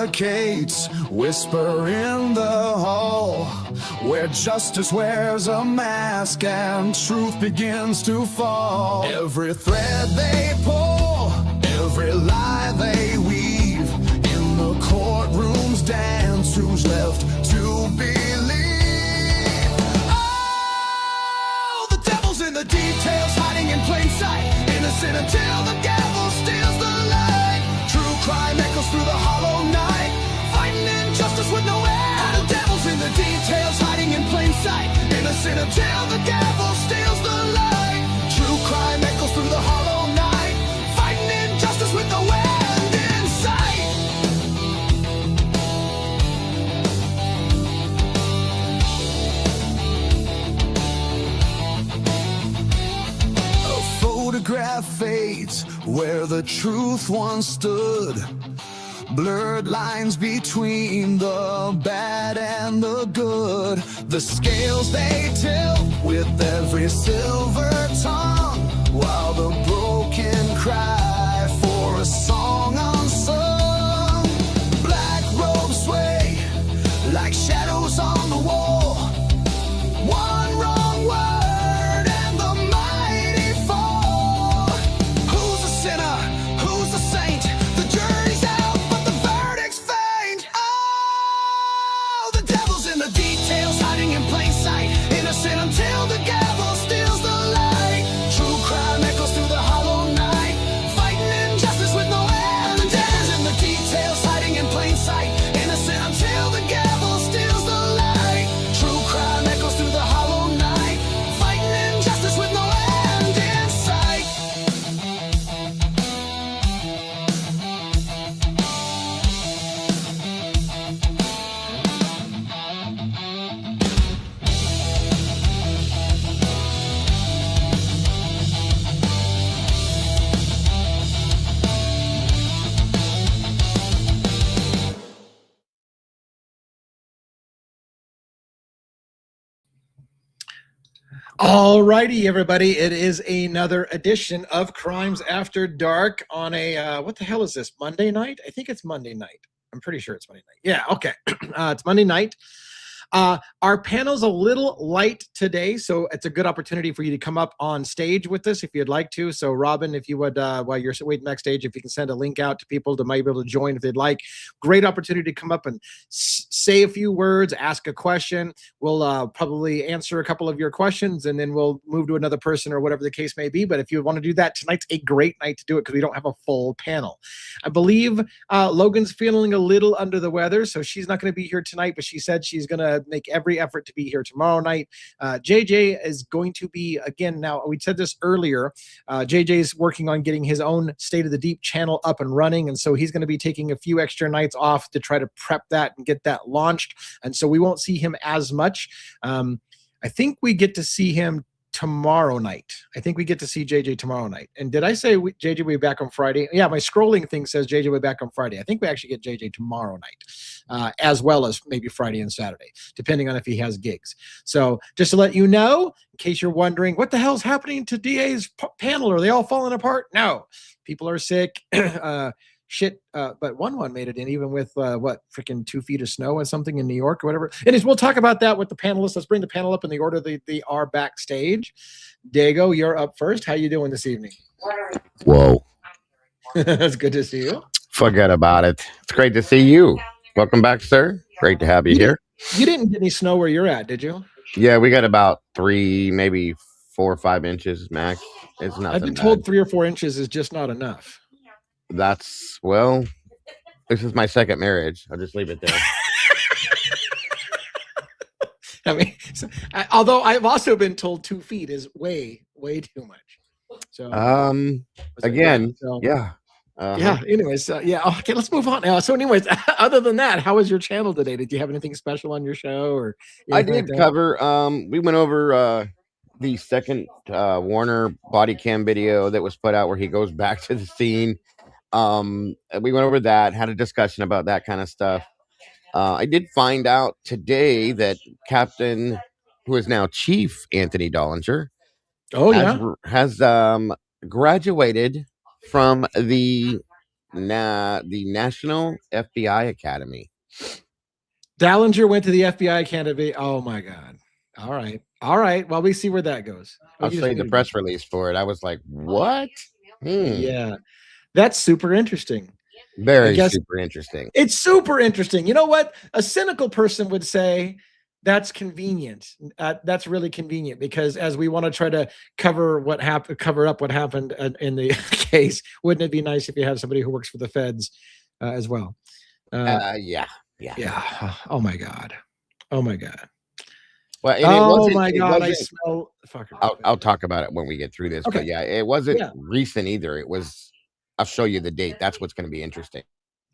barricades whisper in the hall, where justice wears a mask and truth begins to fall. Every thread they pull, every lie they weave, in the courtroom's dance, who's left to believe? Oh, the devil's in the details, hiding in plain sight, innocent until the gavel steals the light. True crime echoes through the hollow night, fighting injustice with no end. The devil's in the details, hiding in plain sight, innocent until the gavel steals the light. True crime echoes through the hollow night, fighting injustice with no end in sight. A photograph fades where the truth once stood. Blurred lines between the bad and the good. The scales they tilt with every silver tongue, while the broken cry for a song unsung. Black robes sway like shadows on the wall. One wrong word and the mighty fall. Who's a sinner? Who's a saint? The jury's out, but the verdict's faint. Oh, the devil's in the details, hiding in plain sight, innocent until the gavel steals the light. True crime echoes through the hollow night, fighting injustice with no end. The devil's in the details, hiding in plain sight, innocent until the gavel steals the light. True crime echoes through the hollow night, fighting injustice with no end in sight. All righty, everybody. It is another edition of Crimes After Dark on a, what the hell is this, Monday night? I think it's Monday night. I'm pretty sure it's Monday night. Yeah, okay. It's Monday night. Our panel's a little light today, so it's a good opportunity for you to come up on stage with us if you'd like to. So, Robin, if you would, while you're waiting backstage, if you can send a link out to people to might be able to join if they'd like. Great opportunity to come up and say a few words, ask a question. We'll probably answer a couple of your questions, and then we'll move to another person or whatever the case may be. But if you want to do that, tonight's a great night to do it because we don't have a full panel. I believe Logan's feeling a little under the weather, so she's not going to be here tonight, but she said she's going to make every effort to be here tomorrow night. JJ is going to be, again, now we said this earlier, JJ's working on getting his own State of the Deep channel up and running, and so he's going to be taking a few extra nights off to try to prep that and get that launched, and so we won't see him as much. I think we get to see him tomorrow night. I think we get to see JJ tomorrow night. And did I say JJ will be back on Friday? Yeah, my scrolling thing says JJ will be back on Friday. I think we actually get JJ tomorrow night, as well as maybe Friday and Saturday, depending on if he has gigs. So just to let you know, in case you're wondering, what the hell's happening to DA's panel? Are they all falling apart? No, people are sick. But one made it in, even with freaking 2 feet of snow and something in New York or whatever. Anyways, we'll talk about that with the panelists. Let's bring the panel up in the order they are backstage. Dago, you're up first. How you doing this evening? Whoa. It's good to see you. Forget about it. It's great to see you. Welcome back, sir. Great to have you here. You didn't get any snow where you're at, did you? Yeah, we got about 3, maybe 4 or 5 inches max. It's not. I've been told 3 or 4 inches is just not enough. That's, well, this is my second marriage. I'll just leave it there. I mean, although I've also been told 2 feet is way too much. So, again, so, yeah. Yeah. Anyways, yeah. Okay, let's move on now. So, anyways, other than that, how was your channel today? Did you have anything special on your show? Or I did cover. We went over the second Warner body cam video that was put out where he goes back to the scene. We went over that, had a discussion about that kind of stuff. I did find out today that Captain, who is now Chief Anthony Dollinger, has graduated from the the National FBI Academy. Dallinger went to the FBI Academy. Oh my God. All right. All right. Well, we see where that goes. I'll show you the press release for it. I was like, what? Yeah. That's super interesting. Very super interesting. It's super interesting. You know what? A cynical person would say that's convenient. That's really convenient because as we want to try to cover up what happened in the case, wouldn't it be nice if you had somebody who works for the feds as well? Yeah. Oh my God. Oh my God. Well, oh my God. I smell. I'll talk about it when we get through this. Okay. But yeah, it wasn't recent either. It was. I'll show you the date. That's what's going to be interesting.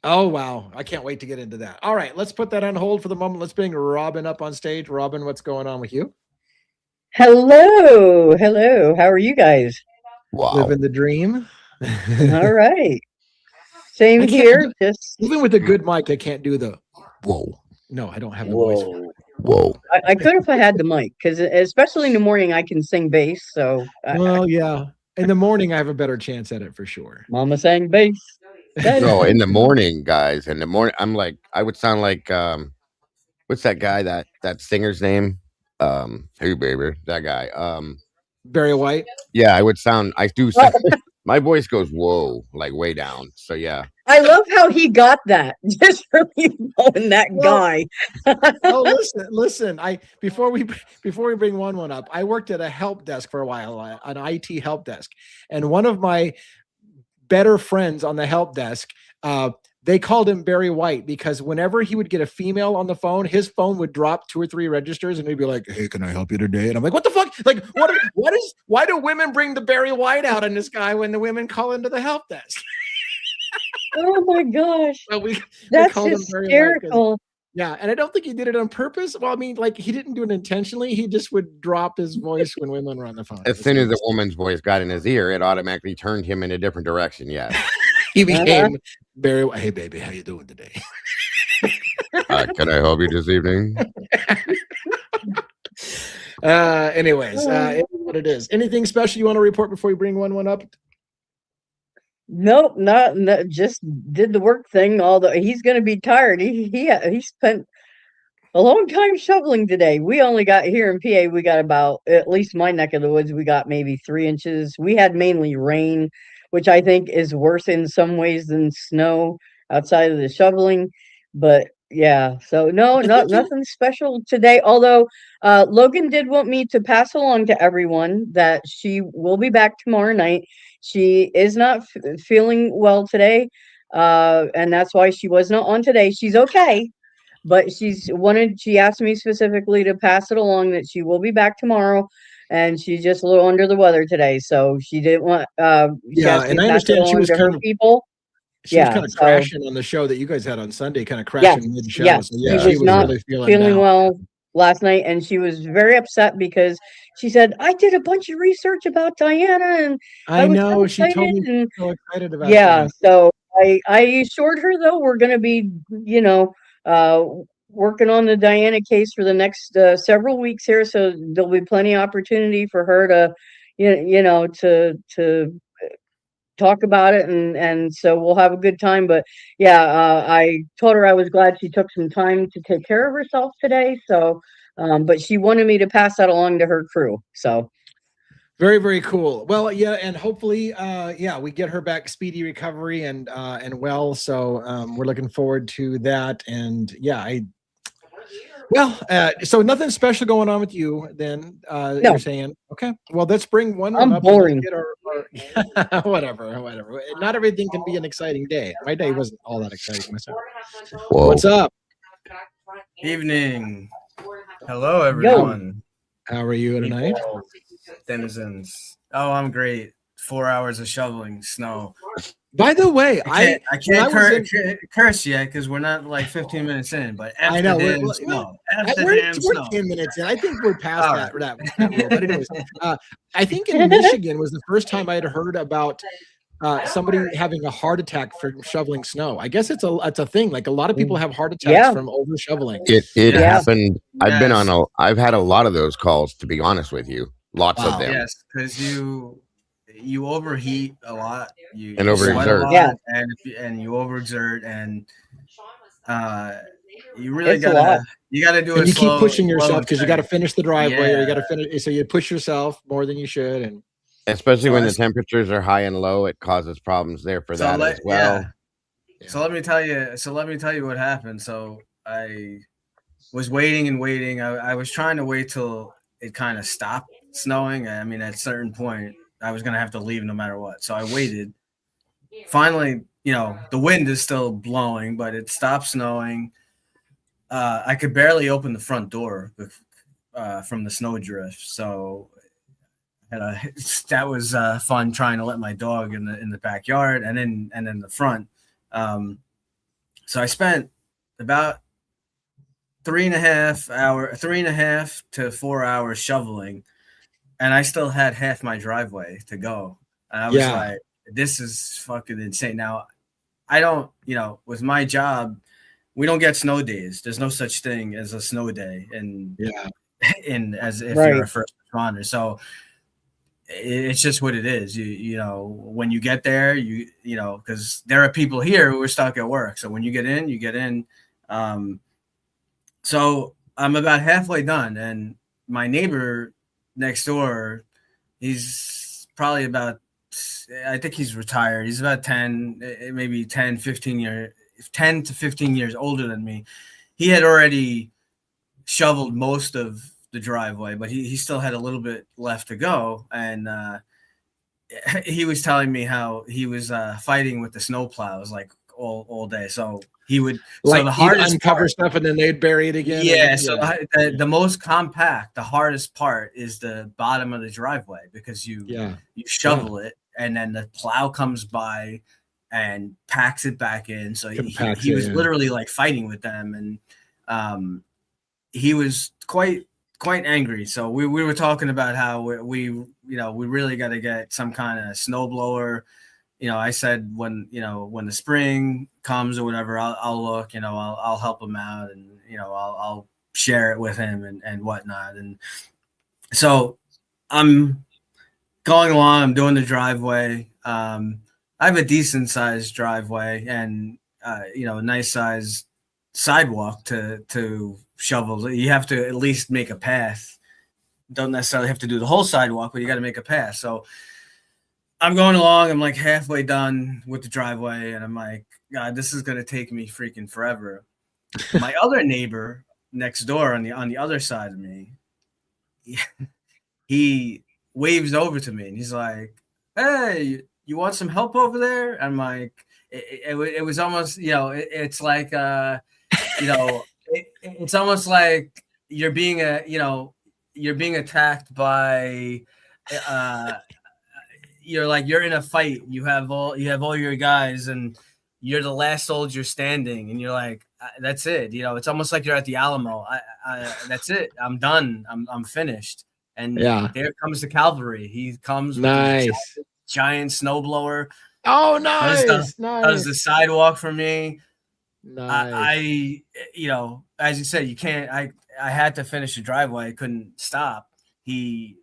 Oh, wow. I can't wait to get into that. All right. Let's put that on hold for the moment. Let's bring Robin up on stage. Robin, what's going on with you? Hello. Hello. How are you guys? Wow. Living the dream. All right. Same here. Just even with a good mic, I can't do the whoa. No, I don't have a voice. Whoa. I could if I had the mic, because especially in the morning, I can sing bass. So yeah. In the morning, I have a better chance at it for sure. Mama sang bass. No, in the morning, guys. In the morning, I'm like, I would sound like what's that guy, that singer's name? Hey baby, that guy. Barry White. Yeah, I do sound, my voice goes whoa, like way down. So yeah. I love how he got that just from you knowing that guy. Oh, listen. Before we bring one up, I worked at a help desk for a while, an IT help desk, and one of my better friends on the help desk, they called him Barry White because whenever he would get a female on the phone, his phone would drop 2 or 3 registers and he'd be like, "Hey, can I help you today?" And I'm like, "What the fuck? Like, why do women bring the Barry White out on this guy when the women call into the help desk?" Oh my gosh. So that's hysterical. Yeah, and I don't think he did it on purpose. Well, I mean, like he didn't do it intentionally. He just would drop his voice when women were on the phone. As soon as the woman's voice got in his ear, it automatically turned him in a different direction. Yeah. He became Barry. Hey, baby, how you doing today? Can I help you this evening? Anyways, it is what it is. Anything special you want to report before we bring one up? Nope, not just did the work thing. Although he's going to be tired. He spent a long time shoveling today. We only got here in PA. We got about, at least my neck of the woods, we got maybe 3 inches. We had mainly rain, which I think is worse in some ways than snow outside of the shoveling. But yeah, so nothing special today. Although Logan did want me to pass along to everyone that she will be back tomorrow night. She is not feeling well today, and that's why she was not on today. She's okay, but she asked me specifically to pass it along that she will be back tomorrow, and she's just a little under the weather today, so she didn't want. Yeah, and I understand she was kind of people. She was kind of crashing on the show that you guys had on Sunday, kind of crashing mid-show. Yes, so yeah, she was not really feeling well last night, and she was very upset because she said, "I did a bunch of research about Diana, and I know she told me so excited about it." Yeah, so I assured her though we're going to be, working on the Diana case for the next several weeks here, so there'll be plenty of opportunity for her to, to talk about it, and so we'll have a good time. But yeah, I told her I was glad she took some time to take care of herself today. So, but she wanted me to pass that along to her crew. So. Very, very cool. Well, yeah, and hopefully, we get her back speedy recovery and well. So we're looking forward to that. And yeah, so nothing special going on with you then. No. You're saying, okay, well, let's bring one up. Boring. And get whatever. Not everything can be an exciting day. My day wasn't all that exciting myself. Whoa. What's up? Evening. Hello, everyone. How are you tonight? Denizens. Oh, I'm great. 4 hours of shoveling snow. By the way, I can't curse yet because we're not like 15 minutes in. But I know we're 10 minutes in. I think we're past that rule. But anyways, I think in Michigan was the first time I had heard about somebody having a heart attack for shoveling snow. I guess it's a thing. Like a lot of people have heart attacks from over shoveling. It happened. I've had a lot of those calls, to be honest with you. Lots of them. Yes, because you overheat a lot, you And sweat a overexert. lot, Yeah. and you overexert, and you really It's a lot. gotta do And it you keep slow, pushing slow yourself and because you got to steady. finish the driveway, or you got to Yeah. finish. So you push yourself more than you should, and Especially So when the it's temperatures are high and low, it causes problems there for so that as well. yeah. So let me tell you what happened. So I was waiting and waiting. I was trying to wait till it kind of stopped snowing. I mean, at a certain point, I was gonna have to leave no matter what. So I waited. Finally, the wind is still blowing, but it stopped snowing. I could barely open the front door from the snow drift. So that was fun trying to let my dog in the backyard and then the front. So I spent about 3.5 to 4 hours shoveling, and I still had half my driveway to go. And I was like, this is fucking insane. Now, I don't, with my job, we don't get snow days. There's no such thing as a snow day, and as if you're a first responder. So it's just what it is. When you get there, because there are people here who are stuck at work. So when you get in, you get in. So I'm about halfway done, and my neighbor next door, he's probably about, I think he's retired. He's about 10 to 15 years older than me. He had already shoveled most of the driveway, but he still had a little bit left to go. And he was telling me how he was fighting with the snow plows like all day. So he would like the hardest uncover part, stuff and then they'd bury it again. Yeah. So the most compact, the hardest part is the bottom of the driveway, because you shovel it and then the plow comes by and packs it back in. So he was literally like fighting with them, and he was quite angry. So we were talking about how we really got to get some kind of snowblower. I said when the spring comes or whatever, I'll look. I'll help him out, and I'll share it with him and whatnot. And so I'm going along. I'm doing the driveway. I have a decent sized driveway and a nice sized sidewalk to shovel. You have to at least make a path. Don't necessarily have to do the whole sidewalk, but you got to make a path. So I'm going along. I'm like halfway done with the driveway, and I'm like, God, this is gonna take me freaking forever. My other neighbor next door on the other side of me, he waves over to me, and he's like, "Hey, you want some help over there?" I'm like, it was almost, it's like, it's almost like you're being attacked by. You're in a fight. You have all your guys, and you're the last soldier standing, and you're like, that's it. It's almost like you're at the Alamo. That's it. I'm done. I'm finished. And there comes the cavalry. He comes with a giant snowblower. Oh, nice. Does the sidewalk for me. Nice. As you said, you can't. I had to finish the driveway. I couldn't stop. He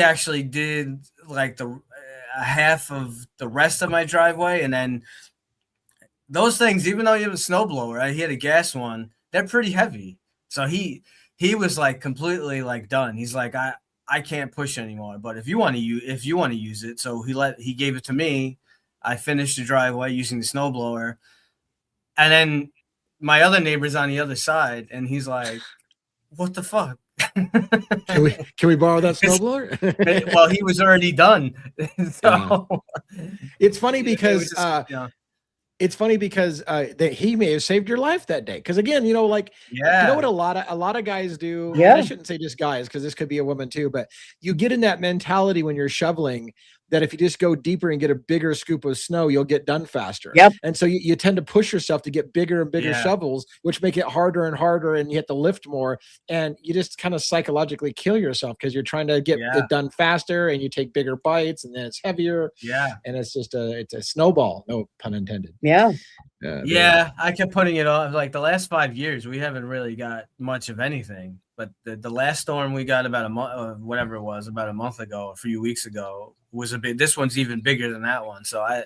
actually did like the half of the rest of my driveway, and then those things, even though you have a snowblower, right? He had a gas one. They're pretty heavy, so he was like completely like done. He's like, I can't push anymore. But if you want to use it, so he gave it to me. I finished the driveway using the snowblower, and then my other neighbor's on the other side, and he's like, "What the fuck?" Can we borrow that snowblower? Well, he was already done. So it's funny because that he may have saved your life that day. Because again, you know what a lot of guys do. Yeah. I shouldn't say just guys, because this could be a woman too. But you get in that mentality when you're shoveling that if you just go deeper and get a bigger scoop of snow, you'll get done faster. Yep. And so you tend to push yourself to get bigger and bigger shovels, which make it harder and harder, and you have to lift more. And you just kind of psychologically kill yourself because you're trying to get it done faster, and you take bigger bites, and then it's heavier. Yeah. And it's just it's a snowball, no pun intended. Yeah. I kept putting it off. Like the last 5 years, we haven't really got much of anything. But the last storm we got about a month, whatever it was, about a month ago, a few weeks ago, was a bit. This one's even bigger than that one. So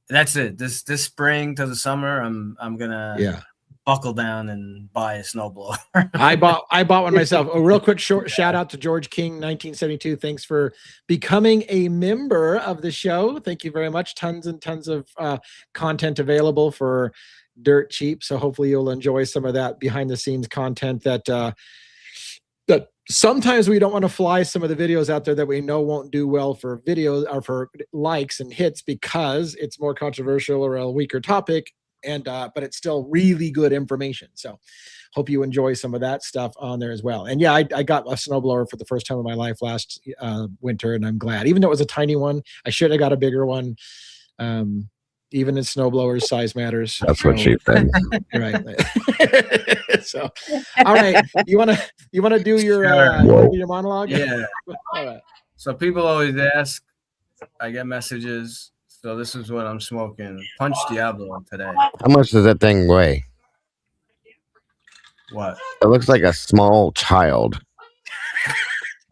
that's it. This spring to the summer, I'm gonna buckle down and buy a snowblower. I bought one myself. A real quick short shout out to George King, 1972. Thanks for becoming a member of the show. Thank you very much. Tons and tons of content available for dirt cheap. So hopefully you'll enjoy some of that behind the scenes content that sometimes we don't want to fly some of the videos out there that we know won't do well for videos or for likes and hits because it's more controversial or a weaker topic. And but it's still really good information. So hope you enjoy some of that stuff on there as well. And yeah, I got a snowblower for the first time in my life last winter, and I'm glad. Even though it was a tiny one, I should have got a bigger one. Even in snowblowers, size matters. That's what she said. Right. So, all right, you wanna do your your monologue? Yeah. All right. So people always ask. I get messages. So this is what I'm smoking. Punch Diablo today. How much does that thing weigh? What? It looks like a small child.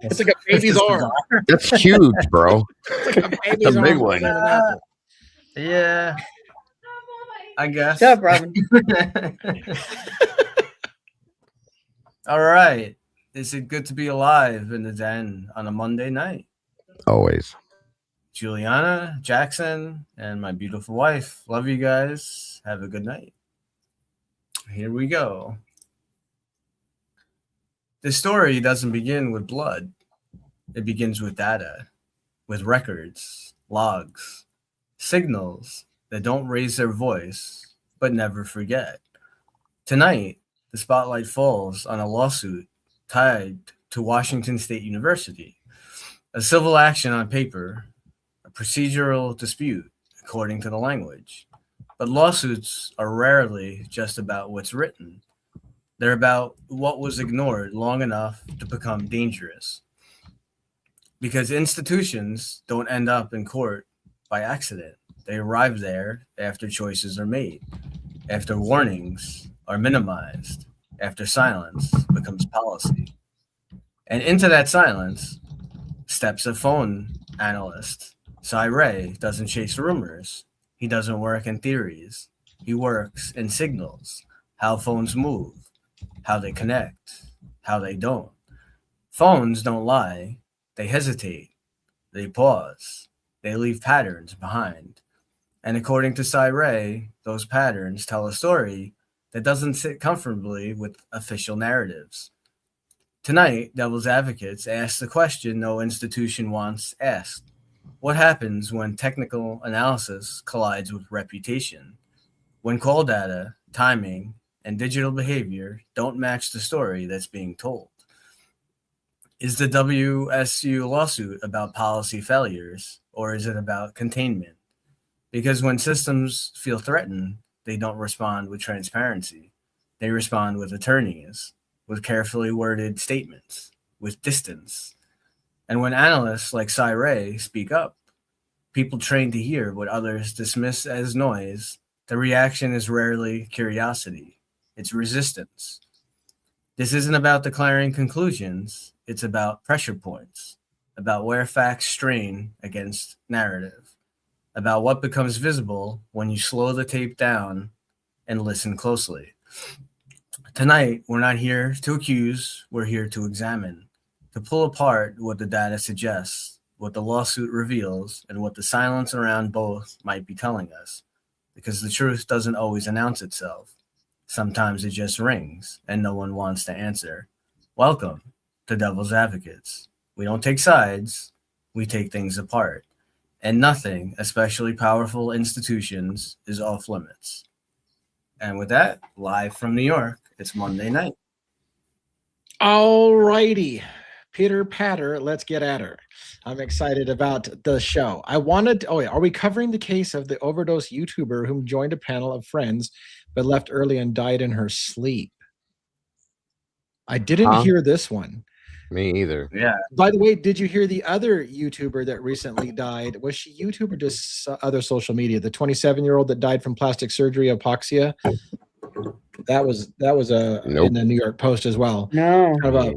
It's like a baby's arm. That's huge, bro. It's like a baby's a big arm. one. Yeah. I guess. Shut up, Robin. All right. Is it good to be alive in the den on a Monday night? Always. Juliana, Jackson, and my beautiful wife. Love you guys. Have a good night. Here we go. The story doesn't begin with blood. It begins with data, with records, logs, signals that don't raise their voice but never forget. Tonight, the spotlight falls on a lawsuit tied to Washington State University, a civil action on paper, a procedural dispute according to the language. But lawsuits are rarely just about what's written. They're about what was ignored long enough to become dangerous. Because institutions don't end up in court by accident. They arrive there after choices are made, after warnings are minimized, after silence becomes policy. And into that silence steps a phone analyst. Cy Ray doesn't chase rumors. He doesn't work in theories. He works in signals, how phones move, how they connect, how they don't. Phones don't lie. They hesitate. They pause. They leave patterns behind. And according to Cy Ray, those patterns tell a story that doesn't sit comfortably with official narratives. Tonight, Devil's Advocates ask the question no institution wants asked. What happens when technical analysis collides with reputation? When call data, timing, and digital behavior don't match the story that's being told? Is the WSU lawsuit about policy failures, or is it about containment? Because when systems feel threatened, they don't respond with transparency. They respond with attorneys, with carefully worded statements, with distance. And when analysts like Cy Ray speak up, people trained to hear what others dismiss as noise, the reaction is rarely curiosity. It's resistance. This isn't about declaring conclusions. It's about pressure points, about where facts strain against narrative, about what becomes visible when you slow the tape down and listen closely. Tonight, we're not here to accuse, we're here to examine, to pull apart what the data suggests, what the lawsuit reveals, and what the silence around both might be telling us. Because the truth doesn't always announce itself. Sometimes it just rings, and no one wants to answer. Welcome to Devil's Advocates. We don't take sides, we take things apart. And nothing, especially powerful institutions, is off limits. And with that, live from New York, it's Monday night. All righty. Pitter patter, let's get at her. I'm excited about the show. I wanted, are we covering the case of the overdose YouTuber whom joined a panel of friends but left early and died in her sleep? I didn't hear this one. Me either. Yeah. By the way, did you hear the other YouTuber that recently died? Was she YouTube or just other social media? The 27-year-old that died from plastic surgery, hypoxia. That was Nope. in the New York Post as well. No. Kind of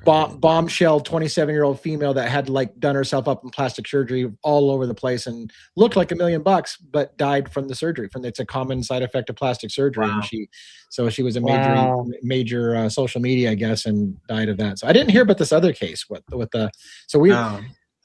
a bombshell 27-year-old female that had like done herself up in plastic surgery all over the place and looked like $1 million, but died from the surgery. It's a common side effect of plastic surgery. Wow. And she was a Wow. major social media, I guess, and died of that. So I didn't hear about this other case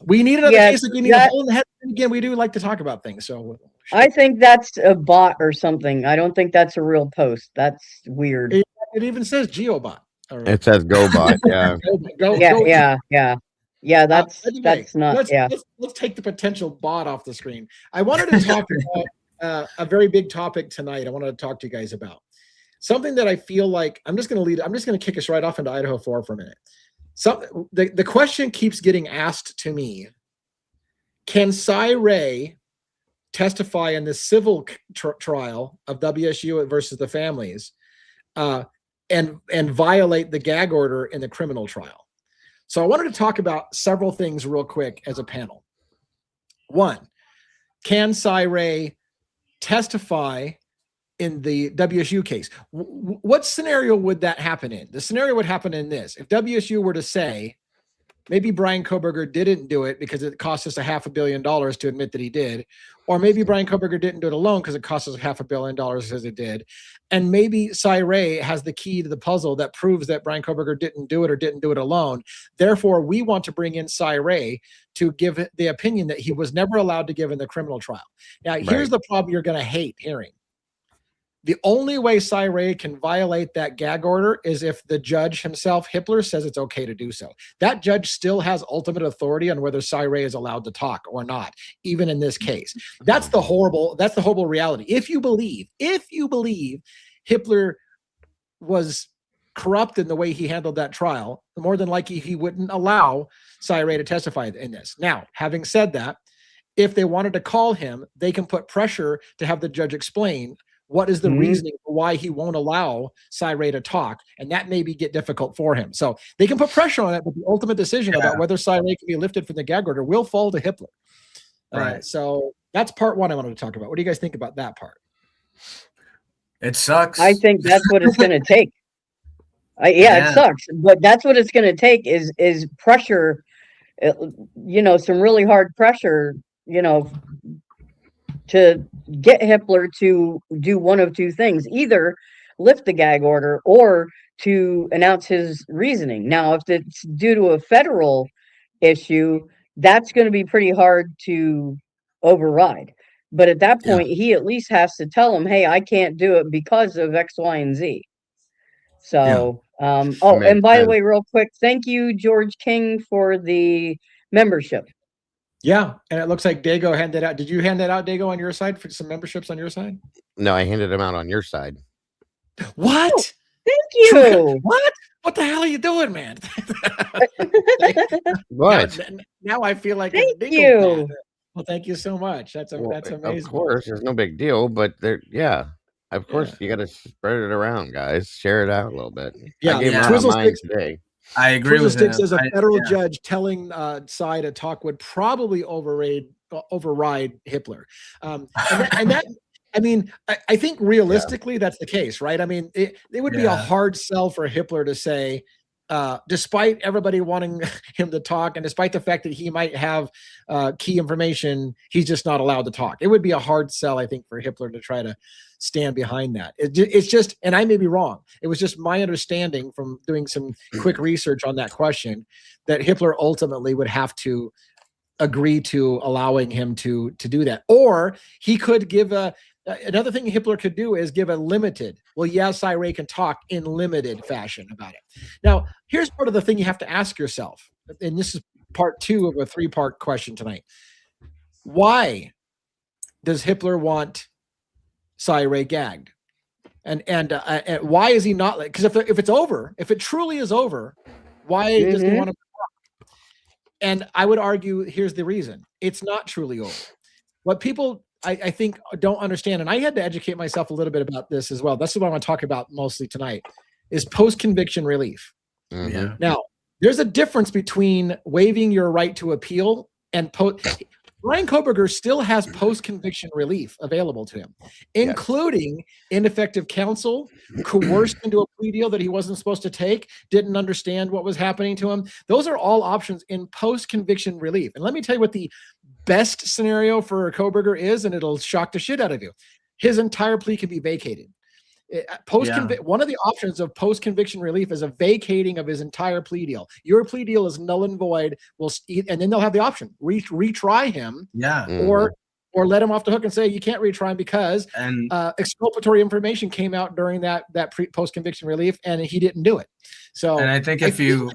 we need another case. Like we need a hole in the head. Again, we do like to talk about things. So I think that's a bot or something. I don't think that's a real post. That's weird. it even says GeoBot. It says GoBot. Yeah. Yeah. That's not. Let's take the potential bot off the screen. I wanted to talk about a very big topic tonight. I wanted to talk to you guys about something that I feel like I'm just going to kick us right off into Idaho 4 for a minute. So the question keeps getting asked to me: can TRUYE testify in the civil trial of WSU versus the families, and violate the gag order in the criminal trial? So I wanted to talk about several things real quick as a panel. One, can TRUYE testify in the WSU case? What scenario would that happen in? The scenario would happen in this: if WSU were to say, maybe Brian Koberger didn't do it because it cost us $500 million to admit that he did, or maybe Brian Koberger didn't do it alone because it cost us $500 million because it did, and maybe TRUYE has the key to the puzzle that proves that Brian Koberger didn't do it or didn't do it alone. Therefore, we want to bring in TRUYE to give the opinion that he was never allowed to give in the criminal trial. Now, here's the problem you're going to hate hearing. The only way TRUYE can violate that gag order is if the judge himself, Hippler, says it's okay to do so. That judge still has ultimate authority on whether TRUYE is allowed to talk or not, even in this case. That's the horrible reality. If you believe Hippler was corrupt in the way he handled that trial, more than likely he wouldn't allow TRUYE to testify in this. Now, having said that, if they wanted to call him, they can put pressure to have the judge explain what is the reasoning for why he won't allow TRUYE to talk, and that maybe get difficult for him. So they can put pressure on it, but the ultimate decision about whether TRUYE can be lifted from the gag order will fall to Hippler. Right. So that's part one I wanted to talk about. What do you guys think about that part? It sucks. I think that's what it's going to take. It sucks, but that's what it's going to take is pressure. Some really hard pressure. To get Hippler to do one of two things: either lift the gag order or to announce his reasoning. Now, if it's due to a federal issue, that's going to be pretty hard to override. But at that point, he at least has to tell him, hey, I can't do it because of X, Y, and Z. So, and by the way, real quick, thank you, George King, for the membership. Yeah, and it looks like Dago handed out. Did you hand that out, Dago, on your side for some memberships on your side? No, I handed them out on your side. What? Oh, thank you. What the hell are you doing, man? What? Now I feel like thank you. Man. Well, thank you so much. That's amazing. Of course, there's no big deal, but of course you got to spread it around, guys. Share it out a little bit. Yeah, I gave out mine today. I agree with Sticks him. as a federal judge telling Tsai to talk would probably override Hippler. I think realistically that's the case, right? I mean, it would be a hard sell for Hippler to say, despite everybody wanting him to talk and despite the fact that he might have key information, he's just not allowed to talk. It would be a hard sell, I think, for Hippler to try to stand behind that. It's just, and I may be wrong, it was just my understanding from doing some quick research on that question that Hippler ultimately would have to agree to allowing him to do that. Or he could give another thing Hippler could do is give a limited, TRUYE can talk in limited fashion about it. Now, here's part of the thing you have to ask yourself, and this is part 2 of a 3-part question tonight. Why does Hippler want TRUYE gagged? And why is he not? Because if it's over, if it truly is over, why does he want to talk? And I would argue here's the reason: it's not truly over. What people I think don't understand, and I had to educate myself a little bit about this as well. That's what I want to talk about mostly tonight, is post-conviction relief. Mm-hmm. Now, there's a difference between waiving your right to appeal and Brian Kohberger still has post-conviction relief available to him, including ineffective counsel, coerced into a plea deal that he wasn't supposed to take, didn't understand what was happening to him. Those are all options in post-conviction relief. And let me tell you what the best scenario for Kohberger is, and it'll shock the shit out of you. His entire plea can be vacated. One of the options of post-conviction relief is a vacating of his entire plea deal. Your plea deal is null and void. And then they'll have the option retry him, or let him off the hook and say you can't retry him because exculpatory information came out during that post-conviction relief, and he didn't do it. So, and I think if you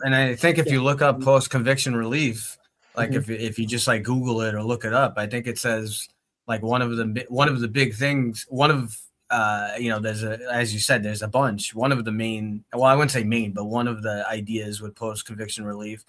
look up post-conviction relief, like if you just like Google it or look it up, I think it says like one of the big things, there's as you said, there's a bunch. One of the main, well, I wouldn't say main, but one of the ideas with post-conviction relief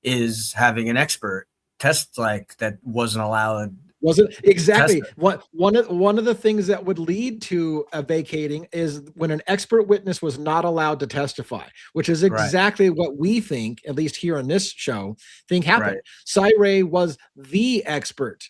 is having an expert test, like that wasn't allowed. Was it exactly one of the things that would lead to a vacating is when an expert witness was not allowed to testify, which is exactly what we think, at least here on this show, happened. Cy was the expert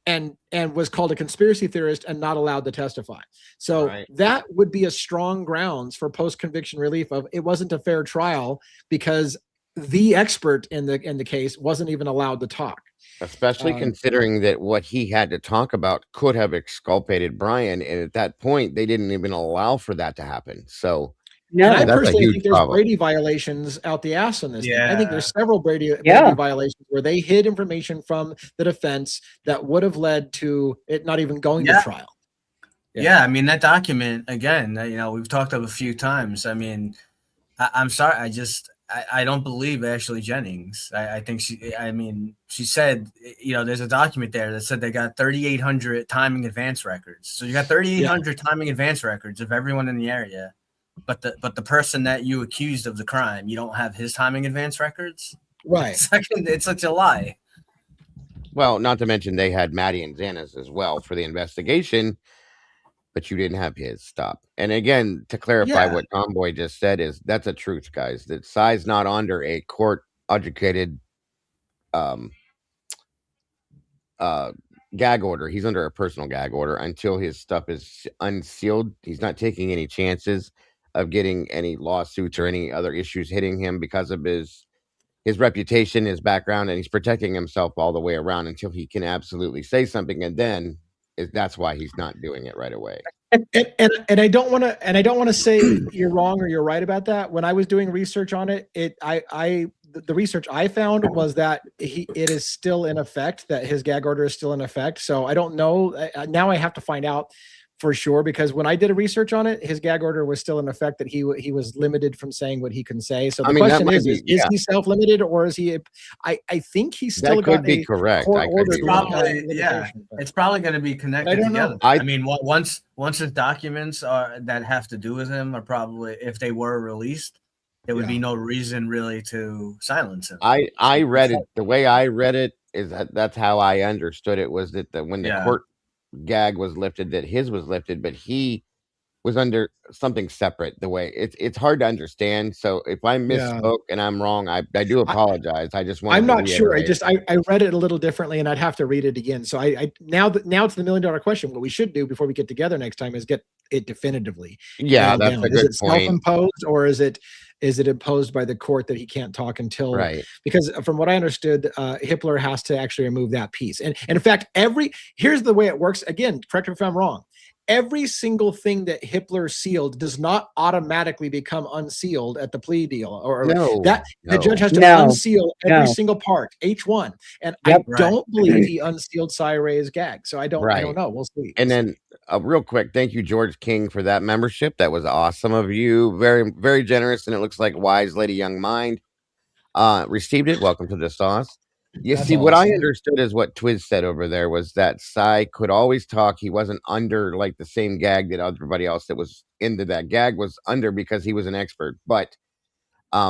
and was called a conspiracy theorist and not allowed to testify. So that would be a strong grounds for post-conviction relief of it wasn't a fair trial because the expert in the case wasn't even allowed to talk. Especially considering that what he had to talk about could have exculpated Brian. And at that point, they didn't even allow for that to happen. So I personally think there's Brady violations out the ass on this. I think there's several Brady violations where they hid information from the defense that would have led to it not even going to trial. I mean, that document, again, we've talked of a few times. I mean, I'm sorry. I don't believe Ashley Jennings. I think she said, there's a document there that said they got 3,800 timing advance records. So you got 3,800 timing advance records of everyone in the area. But the person that you accused of the crime, you don't have his timing advance records? Right. It's such a lie. Well, not to mention they had Maddie and Xana's as well for the investigation, but you didn't have his. Stop. And again, to clarify what Tomboy just said is that's a truth, guys. That Cy's not under a court-educated gag order. He's under a personal gag order until his stuff is unsealed. He's not taking any chances of getting any lawsuits or any other issues hitting him because of his reputation, his background, and he's protecting himself all the way around until he can absolutely say something, and then that's why he's not doing it right away. And I don't want to say you're wrong or you're right about that. When I was doing research on it, the research I found was that it is still in effect, that his gag order is still in effect. So I don't know. Now I have to find out for sure, because when I did a research on it, his gag order was still in effect, that he was limited from saying what he can say. So the question is he self-limited, or is he, I think he's still that could be correct. It's probably going to be connected together. I mean, once his documents that have to do with him are probably, if they were released, there would be no reason really to silence him. I read it, the way I read it is that's how I understood it, was that when the court gag was lifted, that his was lifted, but he was under something separate. The way it's hard to understand. So if I misspoke and I'm wrong, I do apologize. I'm not sure. I read it a little differently, and I'd have to read it again. So now it's the $1 million question. What we should do before we get together next time is get it definitively. Yeah, that's a good point. Self-imposed, or is it imposed by the court that he can't talk until? Right. Because from what I understood, Hippler has to actually remove that piece. And in fact, here's the way it works. Again, correct me if I'm wrong. Every single thing that Hippler sealed does not automatically become unsealed at the plea deal, the judge has to unseal every single part, H1. And I don't believe he unsealed Cy-Ray's gag. So I don't know. We'll see. And then real quick, thank you, George King, for that membership. That was awesome of you. Very, very generous. And it looks like Wise Lady Young Mind received it. Welcome to the sauce. You see, what I understood is what Twiz said over there was that Cy could always talk. He wasn't under like the same gag that everybody else that was into that gag was under, because he was an expert. But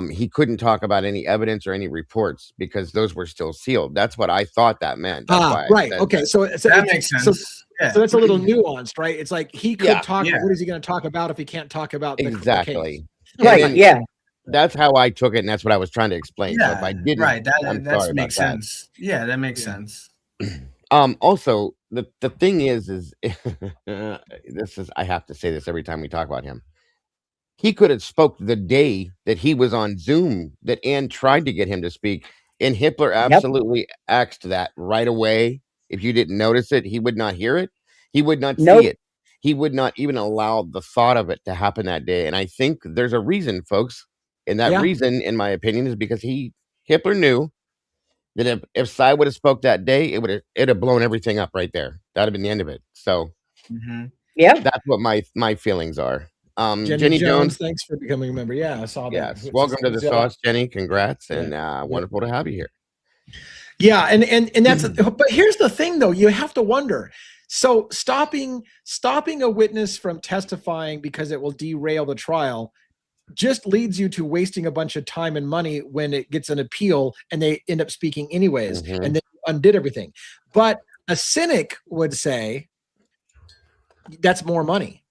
he couldn't talk about any evidence or any reports because those were still sealed. That's what I thought that meant. Right. Okay. So that makes sense. So that's a little nuanced, right? It's like he could talk. What is he going to talk about if he can't talk about the case? Right. Yeah. That's how I took it, and that's what I was trying to explain. So if I didn't, that makes sense. Yeah, that makes sense. Also, the thing is this is, I have to say this every time we talk about him. He could have spoke the day that he was on Zoom that Ann tried to get him to speak, and Hitler absolutely axed that right away. If you didn't notice it, he would not hear it. He would not see it. He would not even allow the thought of it to happen that day. And I think there's a reason, folks. And that reason, in my opinion, is because Hitler knew that if Cy would have spoke that day, it'd have blown everything up right there. That'd have been the end of it. So that's what my feelings are. Jenny Jones, thanks for becoming a member. Yeah, I saw that. Yes, welcome to the sauce, Jenny. Congrats, and wonderful to have you here. Yeah, and that's but here's the thing though, you have to wonder. So stopping a witness from testifying because it will derail the trial just leads you to wasting a bunch of time and money when it gets an appeal and they end up speaking anyways, and then undid everything. But a cynic would say that's more money.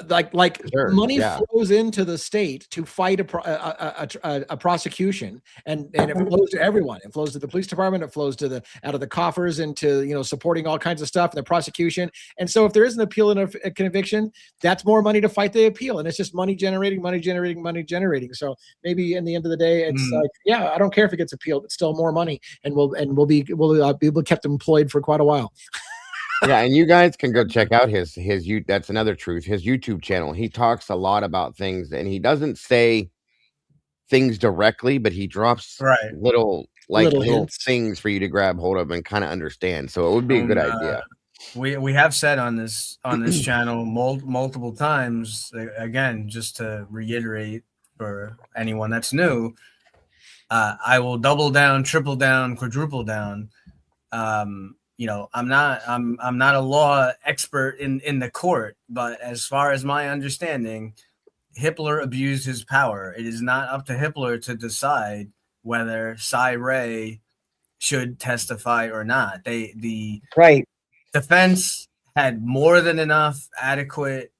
Like money flows into the state to fight a prosecution, and it flows to everyone. It flows to the police department. It flows to out of the coffers into supporting all kinds of stuff in the prosecution. And so if there is an appeal and a conviction, that's more money to fight the appeal, and it's just money generating. So maybe in the end of the day, it's like, I don't care if it gets appealed. It's still more money, and we'll be kept employed for quite a while. Yeah, and you guys can go check out his that's another truth, his YouTube channel. He talks a lot about things, and he doesn't say things directly, but he drops little things for you to grab hold of and kind of understand. So it would be a good idea. We have said on this channel multiple times, again, just to reiterate for anyone that's new, I will double down, triple down, quadruple down. I'm not a law expert in the court, but as far as my understanding, Hitler abused his power. It is not up to Hitler to decide whether Cy Ray should testify or not. The defense had more than enough adequate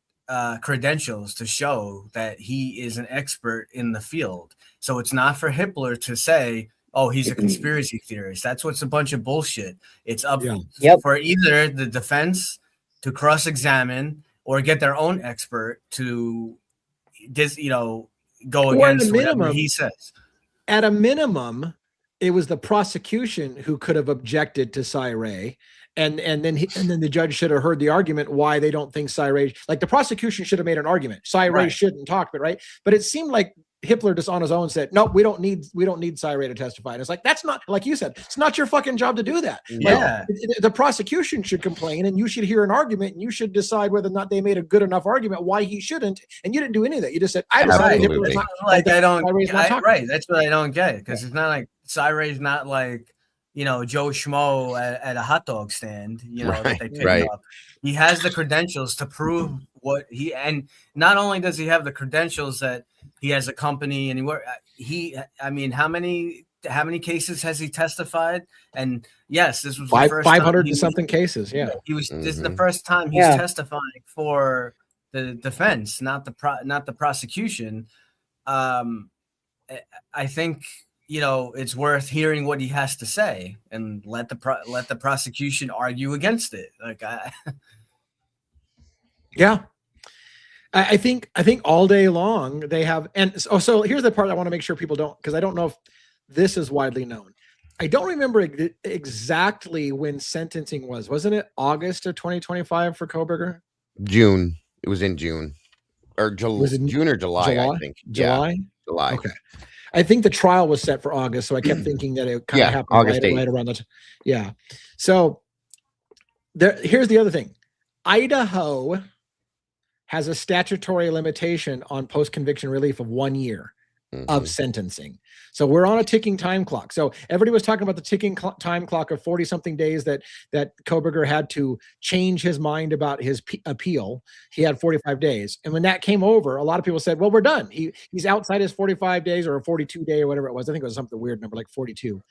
credentials to show that he is an expert in the field. So it's not for Hitler to say, oh, he's a conspiracy theorist. That's what's a bunch of bullshit. It's up for either the defense to cross-examine or get their own expert to, go against whatever he says. At a minimum, it was the prosecution who could have objected to Cy Ray. And then the judge should have heard the argument why they don't think Cy Ray, like the prosecution should have made an argument. Cy Ray shouldn't talk, but it seemed like Hitler just on his own said, no, we don't need Cy Ray to testify. And it's like, that's not, like you said, it's not your fucking job to do that. Yeah. Like, the prosecution should complain, and you should hear an argument, and you should decide whether or not they made a good enough argument why he shouldn't. And you didn't do any of that. You just said, I decided Hitler's not like I don't right. That's what I don't get. Because it's not like Cy Ray's not like, Joe Schmo at a hot dog stand, that they pick up. He has the credentials to prove what and not only does he have the credentials that he has a company and how many cases has he testified? And yes, this was 500 and something cases. Yeah. This is the first time he's testifying for the defense, not the prosecution. I think, it's worth hearing what he has to say and let the prosecution argue against it. Like, I think all day long they have, and so here's the part I want to make sure people don't, because I don't know if this is widely known. I don't remember exactly when sentencing was. Wasn't it August of 2025 for Kohberger? June. It was in June or June or July, I think. July. Yeah, July. Okay. I think the trial was set for August, so I kept thinking that it kind of happened right around that. Yeah. So here's the other thing. Idaho has a statutory limitation on post-conviction relief of 1 year of sentencing. So we're on a ticking time clock. So everybody was talking about the ticking time clock of 40-something days that Kohberger had to change his mind about his appeal. He had 45 days. And when that came over, a lot of people said, well, we're done. He's outside his 45 days or a 42-day or whatever it was. I think it was something weird number like 42.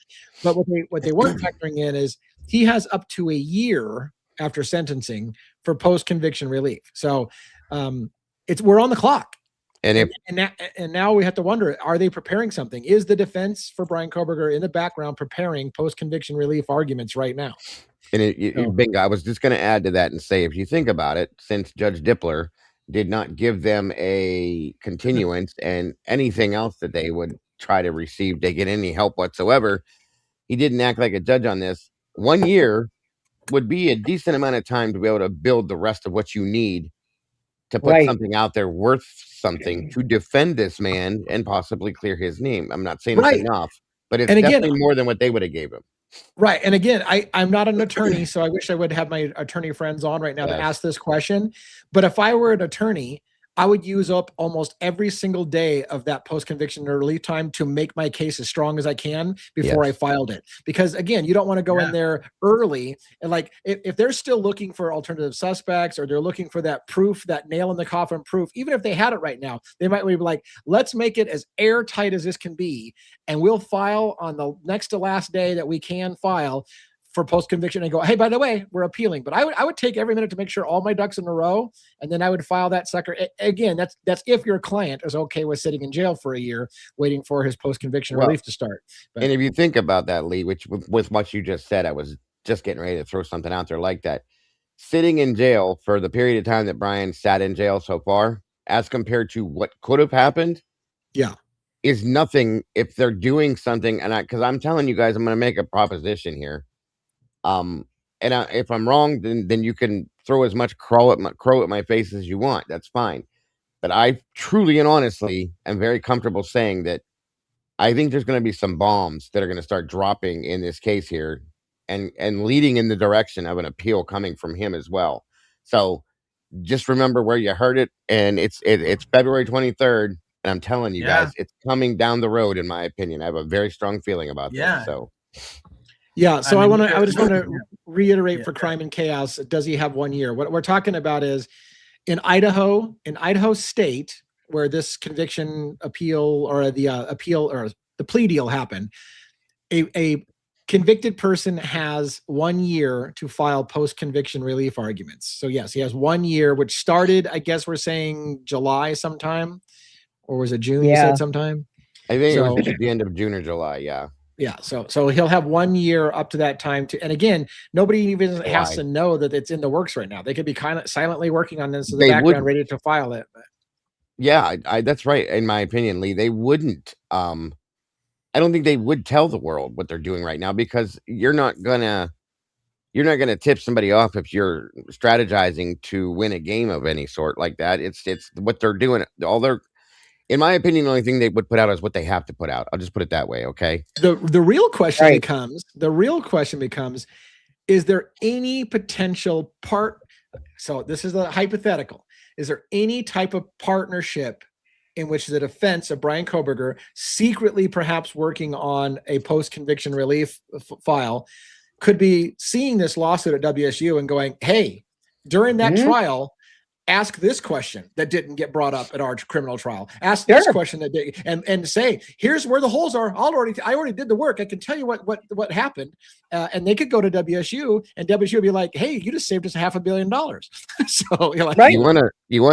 But what they weren't factoring in is he has up to a year after sentencing for post-conviction relief. So we're on the clock. And now we have to wonder, are they preparing something? Is the defense for Bryan Kohberger in the background preparing post-conviction relief arguments right now? And bingo, I was just going to add to that and say, if you think about it, since Judge Dippler did not give them a continuance and anything else that they would try to receive to get any help whatsoever, he didn't act like a judge on this. 1 year would be a decent amount of time to be able to build the rest of what you need to put something out there worth something to defend this man and possibly clear his name. I'm not saying it's enough, but it's definitely more than what they would have gave him. Right. And again, I'm not an attorney, so I wish I would have my attorney friends on right now to ask this question. But if I were an attorney, I would use up almost every single day of that post-conviction or relief time to make my case as strong as I can before I filed it. Because again, you don't want to go in there early. And like, if they're still looking for alternative suspects or they're looking for that proof, that nail in the coffin proof, even if they had it right now, they might be like, let's make it as airtight as this can be. And we'll file on the next to last day that we can file for post-conviction and go, hey, by the way, we're appealing. But I would take every minute to make sure all my ducks in a row, and then I would file that sucker. Again, that's if your client is okay with sitting in jail for a year waiting for his post-conviction relief to start. And if you think about that, Lee, which with what you just said, I was just getting ready to throw something out there like that. Sitting in jail for the period of time that Bryan sat in jail so far, as compared to what could have happened, is nothing if they're doing something. And because I'm telling you guys, I'm going to make a proposition here. If I'm wrong, then you can throw as much crow at my face as you want. That's fine. But I truly and honestly am very comfortable saying that I think there's going to be some bombs that are going to start dropping in this case here and leading in the direction of an appeal coming from him as well. So just remember where you heard it. And it's February 23rd. And I'm telling you guys, it's coming down the road, in my opinion. I have a very strong feeling about this. So so I just want to reiterate for Crime and Chaos, does he have 1 year? What we're talking about is in Idaho State, where this conviction appeal or the plea deal happened, a convicted person has 1 year to file post-conviction relief arguments. So yes, he has 1 year, which started, I guess we're saying July sometime, or was it June? You said sometime? I think it was at the end of June or July. Yeah, so he'll have 1 year up to that time and again, nobody even has to know that it's in the works right now. They could be kind of silently working on this in the background, ready to file it. Yeah, that's right. In my opinion, Lee, they wouldn't. I don't think they would tell the world what they're doing right now, because you're not gonna tip somebody off if you're strategizing to win a game of any sort like that. It's what they're doing. In my opinion, the only thing they would put out is what they have to put out. I'll just put it that way. Okay. The real question becomes, is there any potential part? So this is the hypothetical. Is there any type of partnership in which the defense of Bryan Kohberger, secretly perhaps working on a post-conviction relief file, could be seeing this lawsuit at WSU and going, hey, during that trial, ask this question that didn't get brought up at our criminal trial. Ask this question that did, and say, here's where the holes are. I already did the work. I can tell you what happened. And they could go to WSU, and WSU would be like, hey, you just saved us $500 million. So you're like, you want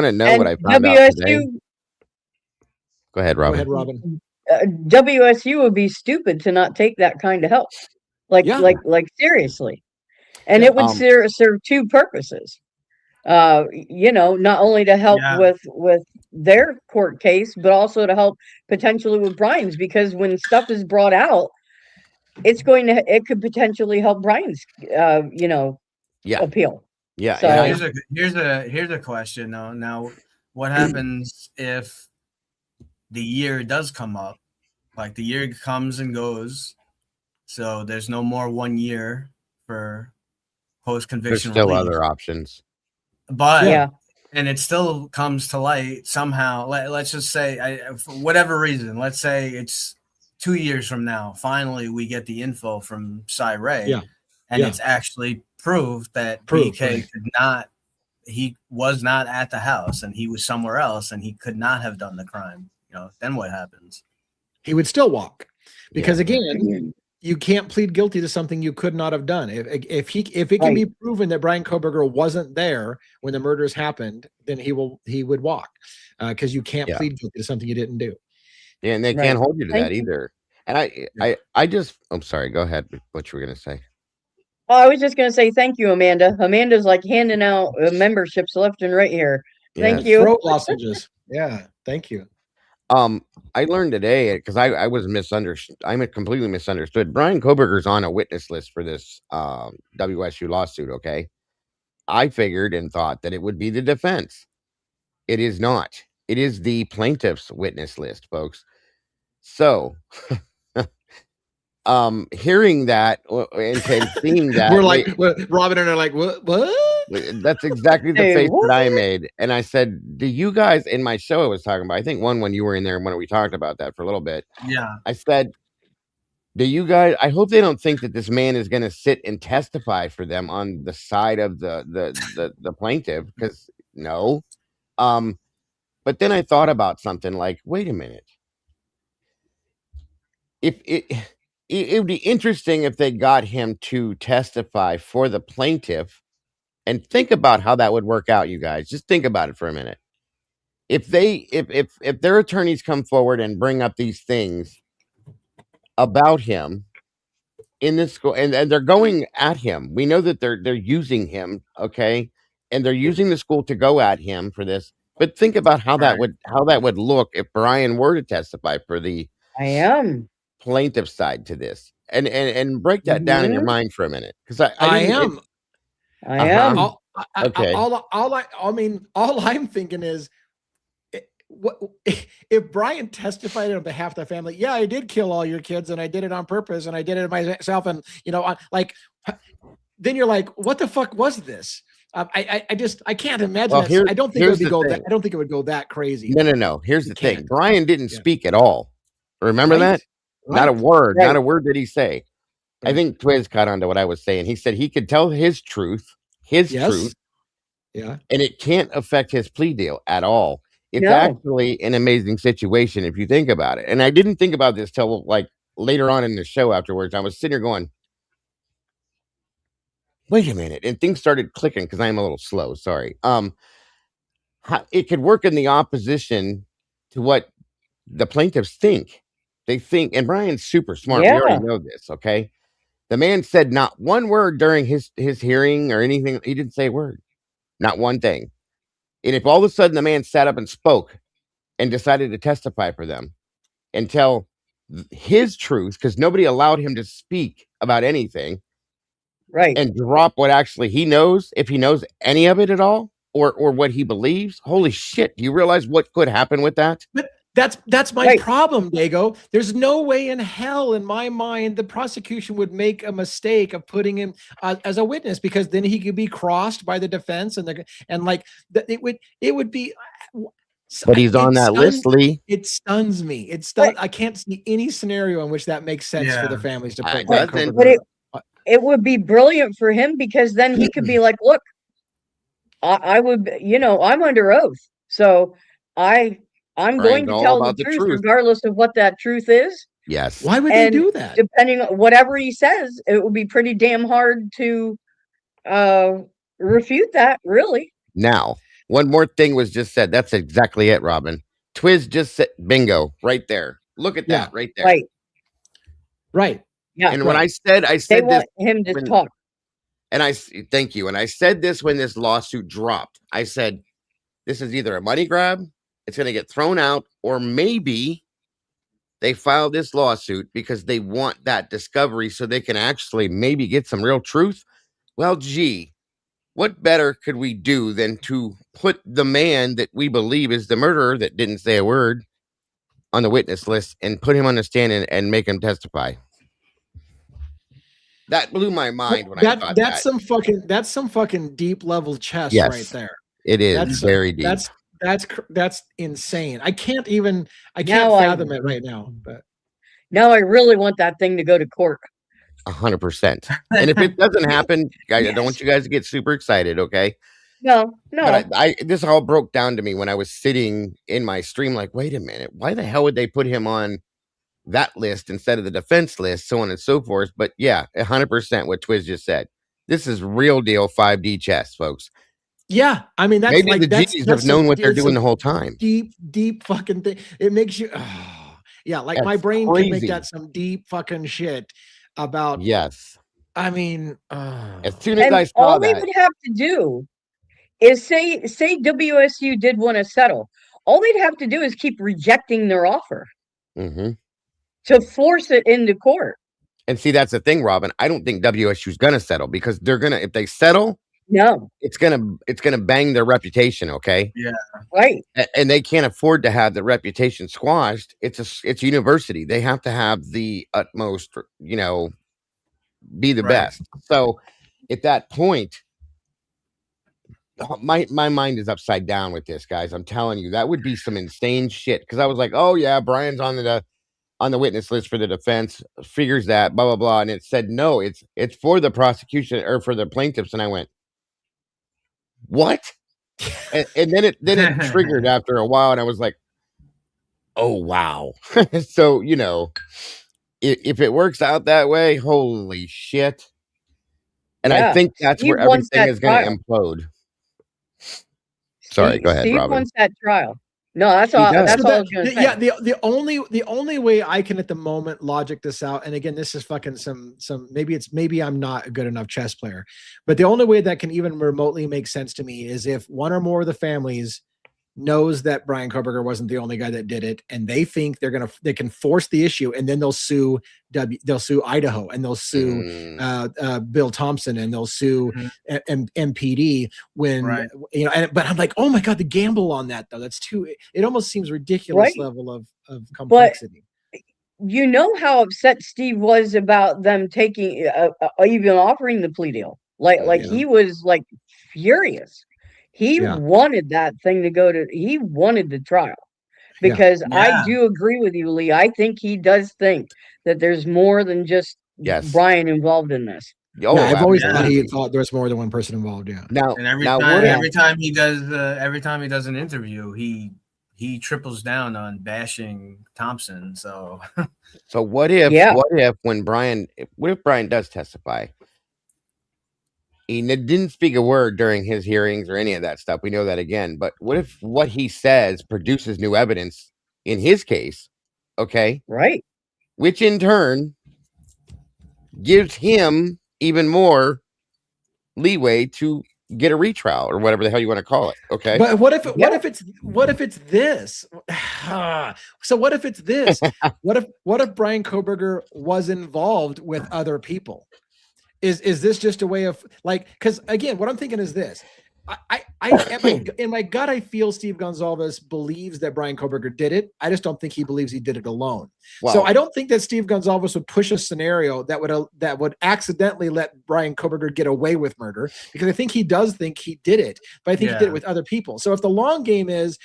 to know what I found out today? Go ahead, Robin. WSU would be stupid to not take that kind of help. Like seriously. And it would serve two purposes. Not only to help with their court case, but also to help potentially with Bryan's, because when stuff is brought out, it could potentially help Bryan's appeal. Yeah. So here's a question though. Now, what happens if the year does come up? Like the year comes and goes, so there's no more 1 year for post-conviction There's still relief. other options. But and it still comes to light somehow. Let's just say, for whatever reason, let's say it's 2 years from now. Finally, we get the info from Cy Ray, and it's actually proved that BK he was not at the house, and he was somewhere else, and he could not have done the crime. Then what happens? He would still walk, because again, you can't plead guilty to something you could not have done. If it can be proven that Brian Kohberger wasn't there when the murders happened, then he would walk, because you can't plead guilty to something you didn't do. Yeah, and they can't hold you to that either. And I just, I'm sorry. Go ahead. What you were gonna say? Oh, I was just gonna say thank you, Amanda. Amanda's like handing out memberships left and right here. Thank you. Throat lozenges. Yeah, thank you. I learned today because I was misunderstood. I'm completely misunderstood. Brian Kohberger's on a witness list for this WSU lawsuit. Okay, I figured and thought that it would be the defense. It is not. It is the plaintiff's witness list, folks. So, hearing that and seeing that, we're like, Robin and I are like, what? That's exactly the face that I made. And I said, do you guys, in my show I was talking about, I think when you were in there when we talked about that for a little bit. Yeah. I said, do you guys, I hope they don't think that this man is going to sit and testify for them on the side of the plaintiff, because no. But then I thought about something like, wait a minute. If it would be interesting if they got him to testify for the plaintiff. And think about how that would work out, you guys. Just think about it for a minute. If their attorneys come forward and bring up these things about him in this school, and they're going at him, we know that they're using him, okay, and they're using the school to go at him for this. But think about how that would look if Brian were to testify for the plaintiff side to this, and break that down in your mind for a minute, because I am. Okay. All I'm thinking is, what if Brian testified on behalf of the family? Yeah, I did kill all your kids, and I did it on purpose, and I did it myself, and like, then you're like, what the fuck was this? I can't imagine. Well, I don't think it would go that. I don't think it would go that crazy. No. Here's the thing: Brian didn't speak at all. Remember that? Not a word. Not a word did he say. I think Twiz caught on to what I was saying. He said he could tell his truth. Truth. Yeah. And it can't affect his plea deal at all. It's actually an amazing situation if you think about it. And I didn't think about this till like later on in the show afterwards. I was sitting here going, wait a minute. And things started clicking because I'm a little slow. Sorry. It could work in the opposition to what the plaintiffs think. They think, and Brian's super smart. We already know this. Okay. The man said not one word during his hearing or anything. He didn't say a word, not one thing. And if all of a sudden the man sat up and spoke and decided to testify for them and tell his truth, because nobody allowed him to speak about anything, and drop what actually he knows, if he knows any of it at all, or what he believes, holy shit! Do you realize what could happen with that? But that's my problem, Dago. There's no way in hell, in my mind, the prosecution would make a mistake of putting him as a witness, because then he could be crossed by the defense, and it would be. But he's on that list, Lee. It stuns me. I can't see any scenario in which that makes sense for the families to put. But it would be brilliant for him, because then he could be like, "Look, I would, I'm under oath, so I'm going to tell the truth, regardless of what that truth is." Yes. Why would they do that? Depending on whatever he says, it would be pretty damn hard to refute that, really. Now, one more thing was just said. That's exactly it, Robin. Twiz just said bingo right there. Look at that right there. Right. Yeah. And when I said they want him to talk. And thank you. And I said this when this lawsuit dropped. I said, this is either a money grab, it's going to get thrown out, or maybe they file this lawsuit because they want that discovery so they can actually maybe get some real truth. Well, gee, what better could we do than to put the man that we believe is the murderer that didn't say a word on the witness list and put him on the stand and make him testify? That blew my mind when I thought that's some fucking deep level chess right there. It is very deep. That's insane. I can't fathom it right now. But now I really want that thing to go to court. 100%. And if it doesn't happen, guys, I don't want you guys to get super excited. Okay. No. But this all broke down to me when I was sitting in my stream. Like, wait a minute, why the hell would they put him on that list instead of the defense list, so on and so forth. But yeah, 100% what Twiz just said. This is real deal 5D chess, folks. Yeah, I mean that's maybe like the that's G's have known what they're doing the whole time. Deep fucking thing. It makes you, yeah, like That's my brain crazy. can make that some deep fucking shit about. Yes. I mean, as soon as I saw all that, they would have to do is say WSU did want to settle. All they'd have to do is keep rejecting their offer to force it into court. And see, that's the thing, Robin. I don't think WSU's gonna settle because they're gonna, if they settle, no, it's gonna bang their reputation. Okay. Yeah. Right. And they can't afford to have the reputation squashed. It's a university. They have to have the utmost, you know, be the best. So at that point, my mind is upside down with this, guys. I'm telling you, that would be some insane shit. Because I was like, oh yeah, Brian's on the witness list for the defense, figures that, blah blah blah, and it said no, it's for the prosecution or for the plaintiffs, and I went, what? and then it triggered after a while, and I was like, oh wow. So you know, if it works out that way, holy shit. And I think that's where everything is going to implode. Sorry, go ahead, Steve Robin. wants that trial. No, that's all. That's all I was going to say. Yeah, the only way I can at the moment logic this out, and again, this is fucking some maybe I'm not a good enough chess player, but the only way that can even remotely make sense to me is if one or more of the families knows that Brian Koberger wasn't the only guy that did it, and they think they can force the issue, and then they'll sue Idaho, and they'll sue Bill Thompson, and they'll sue MPD when you know. But I'm like, oh my god, the gamble on that though, that's too. It almost seems ridiculous level of complexity. But you know how upset Steve was about them taking even offering the plea deal. He was like furious. He wanted that thing to go to, he wanted the trial because I do agree with you, Lee. I think he does think that there's more than just Brian involved in this. Oh, yeah, I've always thought there's more than one person involved. Yeah. Now, and every time he does an interview, he triples down on bashing Thompson. So what if when Brian does testify? He didn't speak a word during his hearings or any of that stuff. We know that again. But what if what he says produces new evidence in his case? Okay. Right. Which in turn gives him even more leeway to get a retrial or whatever the hell you want to call it. Okay. But what if it's this? So what if it's this? what if Brian Koberger was involved with other people? Is this just a way of like, because again, what I'm thinking is this. In my gut, I feel Steve Gonzalez believes that Brian Koberger did it. I just don't think he believes he did it alone. Wow. So I don't think that Steve Gonzalez would push a scenario that would accidentally let Brian Koberger get away with murder, because I think he does think he did it, but I think he did it with other people. So if the long game is,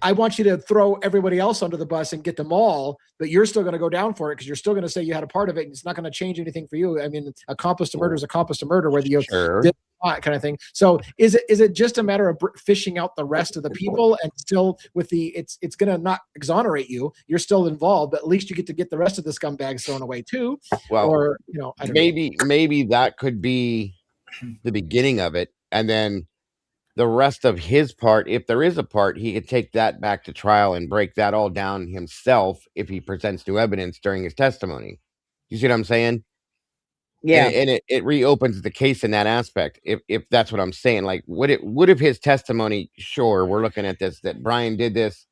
I want you to throw everybody else under the bus and get them all, but you're still going to go down for it because you're still going to say you had a part of it, and it's not going to change anything for you. I mean, accomplice to murder is accomplice to murder, whether you did not, kind of thing. So is it just a matter of fishing out the rest of the people, and still with it's going to not exonerate you? You're still involved, but at least you get to get the rest of the scumbags thrown away too. Well, or you know, I don't know. Maybe that could be the beginning of it, and then the rest of his part, if there is a part, he could take that back to trial and break that all down himself if he presents new evidence during his testimony. You see what I'm saying? Yeah. And it reopens the case in that aspect. If that's what I'm saying, like, what if his testimony, sure, we're looking at this, that Brian did this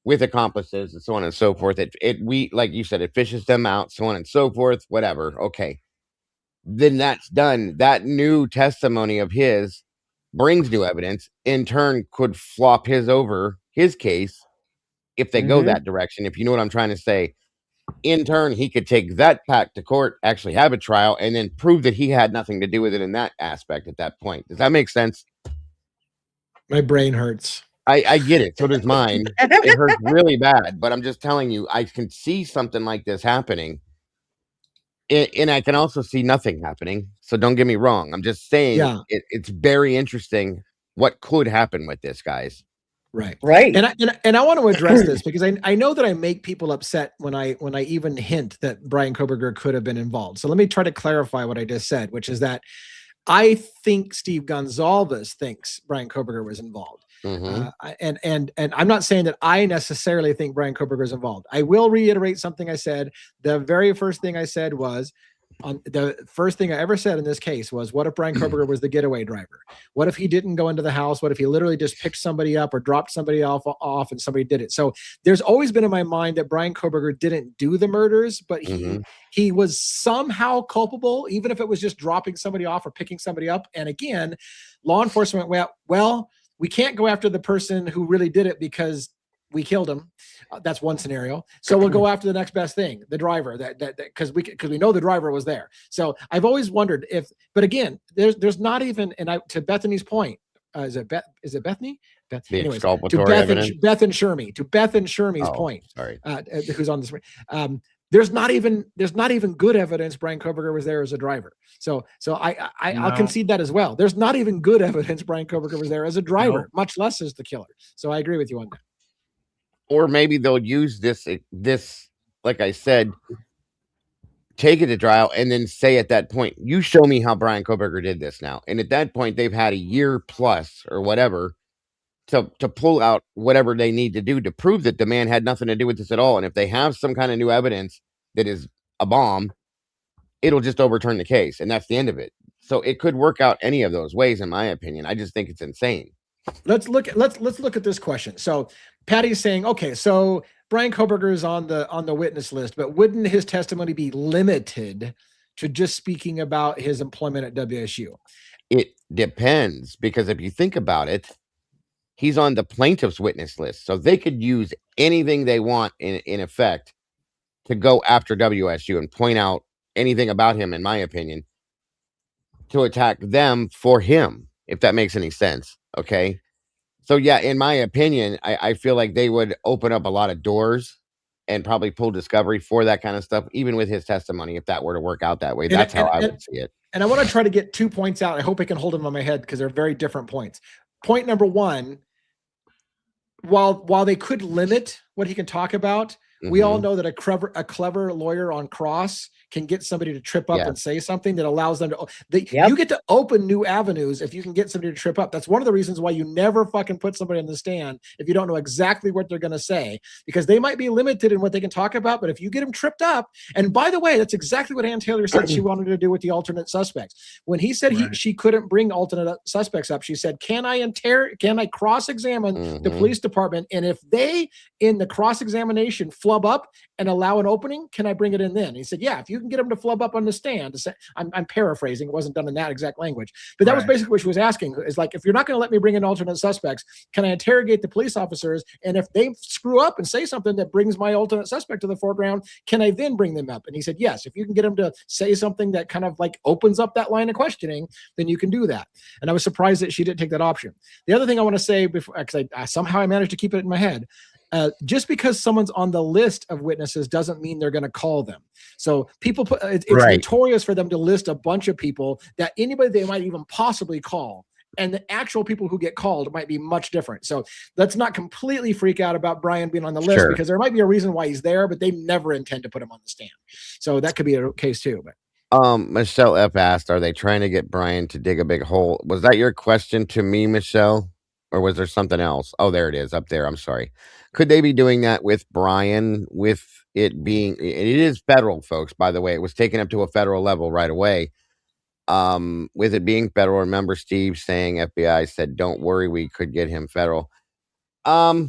with accomplices and so on and so forth. We, like you said, it fishes them out, so on and so forth, whatever. Okay. Then that's done. That new testimony of his brings new evidence, in turn could flop his case if they go that direction, if you know what I'm trying to say. In turn, he could take that back to court, actually have a trial, and then prove that he had nothing to do with it in that aspect at that point. Does that make sense? My brain hurts. I get it. So does mine. It hurts really bad, but I'm just telling you, I can see something like this happening. And I can also see nothing happening. So don't get me wrong. I'm just saying it's very interesting what could happen with this, guys. Right. Right. And I want to address this because I know that I make people upset when I even hint that Brian Koberger could have been involved. So let me try to clarify what I just said, which is that I think Steve Gonzalez thinks Brian Koberger was involved. And I'm not saying that I necessarily think Brian Koberger is involved. I will reiterate something I said. The very first thing I said was, the first thing I ever said in this case was, what if Brian Koberger was the getaway driver? What if he didn't go into the house? What if he literally just picked somebody up or dropped somebody off and somebody did it? So there's always been in my mind that Brian Koberger didn't do the murders, but he was somehow culpable, even if it was just dropping somebody off or picking somebody up. And again, law enforcement went, well, we can't go after the person who really did it because we killed him. That's one scenario. So we'll go after the next best thing, the driver, because we know the driver was there. So I've always wondered but again, there's not even, to Bethany's point, is it Bethany? Anyways, to Beth and Shermy's point, sorry, who's on this. There's not even good evidence Brian Koberger was there as a driver. So I'll concede that as well. There's not even good evidence Brian Koberger was there as a driver, much less as the killer. So I agree with you on that. Or maybe they'll use this, like I said, take it to trial and then say at that point, you show me how Brian Koberger did this now. And at that point, they've had a year plus or whatever to pull out whatever they need to do to prove that the man had nothing to do with this at all. And if they have some kind of new evidence that is a bomb, it'll just overturn the case. And that's the end of it. So it could work out any of those ways, in my opinion. I just think it's insane. Let's look at this question. So Patty's saying, okay, so Brian Koberger is on the witness list, but wouldn't his testimony be limited to just speaking about his employment at WSU? It depends, because if you think about it, he's on the plaintiff's witness list, so they could use anything they want in effect to go after WSU and point out anything about him, in my opinion, to attack them for him, if that makes any sense. Okay. So yeah, in my opinion, I feel like they would open up a lot of doors and probably pull discovery for that kind of stuff, even with his testimony, if that were to work out that way. That's how I would see it. And I want to try to get 2 points out. I hope I can hold them on my head because they're very different points. Point number one, while they could limit what he can talk about, we all know that a clever lawyer on cross can get somebody to trip up and say something that allows them to, you get to open new avenues if you can get somebody to trip up. That's one of the reasons why you never fucking put somebody on the stand if you don't know exactly what they're going to say, because they might be limited in what they can talk about. But if you get them tripped up, and by the way, that's exactly what Ann Taylor said she wanted to do with the alternate suspects. When he said she couldn't bring alternate suspects up, she said, can I cross-examine the police department? And if they, in the cross-examination, flub up and allow an opening, can I bring it in then? And he said, yeah, if you can get them to flub up on the stand. I'm paraphrasing. It wasn't done in that exact language. But that was basically what she was asking, is like, if you're not going to let me bring in alternate suspects, can I interrogate the police officers? And if they screw up and say something that brings my alternate suspect to the foreground, can I then bring them up? And he said, yes, if you can get them to say something that kind of like opens up that line of questioning, then you can do that. And I was surprised that she didn't take that option. The other thing I want to say, before, because somehow I managed to keep it in my head, just because someone's on the list of witnesses doesn't mean they're going to call them. So people it's notorious for them to list a bunch of people that anybody they might even possibly call, and the actual people who get called might be much different. So let's not completely freak out about Brian being on the list, because there might be a reason why he's there, but they never intend to put him on the stand. So that could be a case too. But Michelle F asked, are they trying to get Brian to dig a big hole? Was that your question to me, Michelle? Or was there something else? Oh, there it is up there. I'm sorry. Could they be doing that with Brian, with it being, it is federal, folks, by the way. It was taken up to a federal level right away. With it being federal, remember Steve saying FBI said, don't worry, we could get him federal. I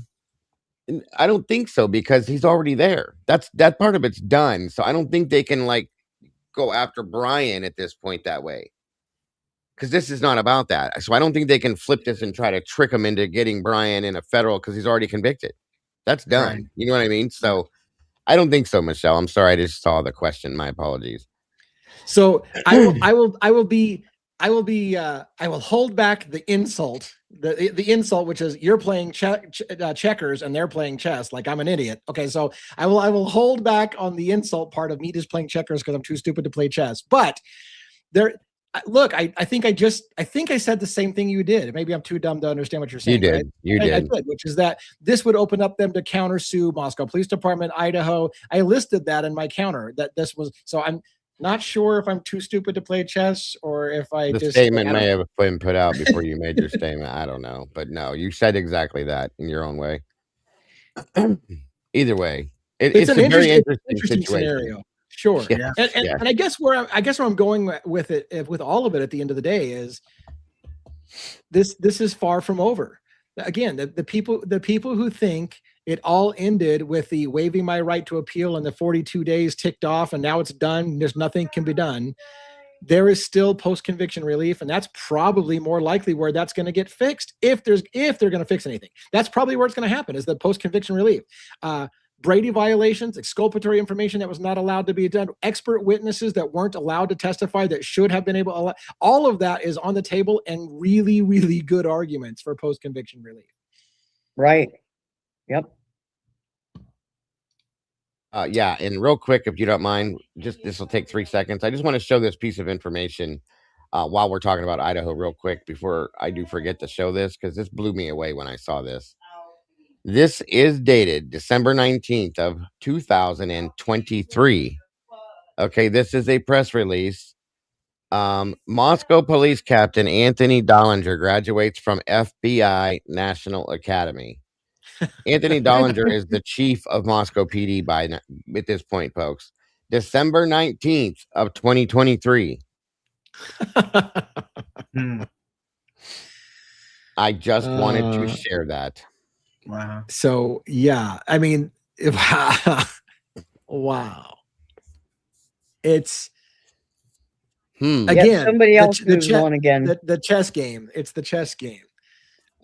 don't think so, because he's already there. That part of it's done. So I don't think they can like go after Brian at this point that way, because this is not about that. So I don't think they can flip this and try to trick him into getting Brian in a federal, because he's already convicted. That's done. Right. You know what I mean? So I don't think so, Michelle. I'm sorry, I just saw the question. My apologies. So I will hold back the insult, the insult, which is you're playing checkers and they're playing chess. Like I'm an idiot. Okay, so I will hold back on the insult part of me just playing checkers because I'm too stupid to play chess. But look, I think I said the same thing you did. Maybe I'm too dumb to understand what you're saying. You did. I did, which is that this would open up them to countersue Moscow Police Department, Idaho. I listed that in my counter that this was. So I'm not sure if I'm too stupid to play chess or if I the statement may have been put out before you made your statement. I don't know, but no, you said exactly that in your own way. Either way, it's a very interesting scenario. Sure. Yeah. And I guess where I'm going with it, with all of it at the end of the day, is this is far from over. Again, the people who think it all ended with the waiving my right to appeal and the 42 days ticked off and now it's done, there's nothing can be done. There is still post-conviction relief, and that's probably more likely where that's going to get fixed if they're going to fix anything. That's probably where it's going to happen, is the post-conviction relief. Brady violations, exculpatory information that was not allowed to be done, expert witnesses that weren't allowed to testify that should have been able, all of that is on the table, and really, really good arguments for post-conviction relief. Right. Yep. Yeah, and real quick, if you don't mind, this will take 3 seconds. I just want to show this piece of information while we're talking about Idaho real quick before I do forget to show this, because this blew me away when I saw this. This is dated December 19th of 2023. Okay, this is a press release. Moscow Police Captain Anthony Dollinger graduates from FBI National Academy. Anthony Dollinger is the chief of Moscow PD at this point, folks. December 19th of 2023. I just wanted to share that. Wow. So, yeah, I mean, wow. It's again, somebody else moves on again. The chess game. It's the chess game.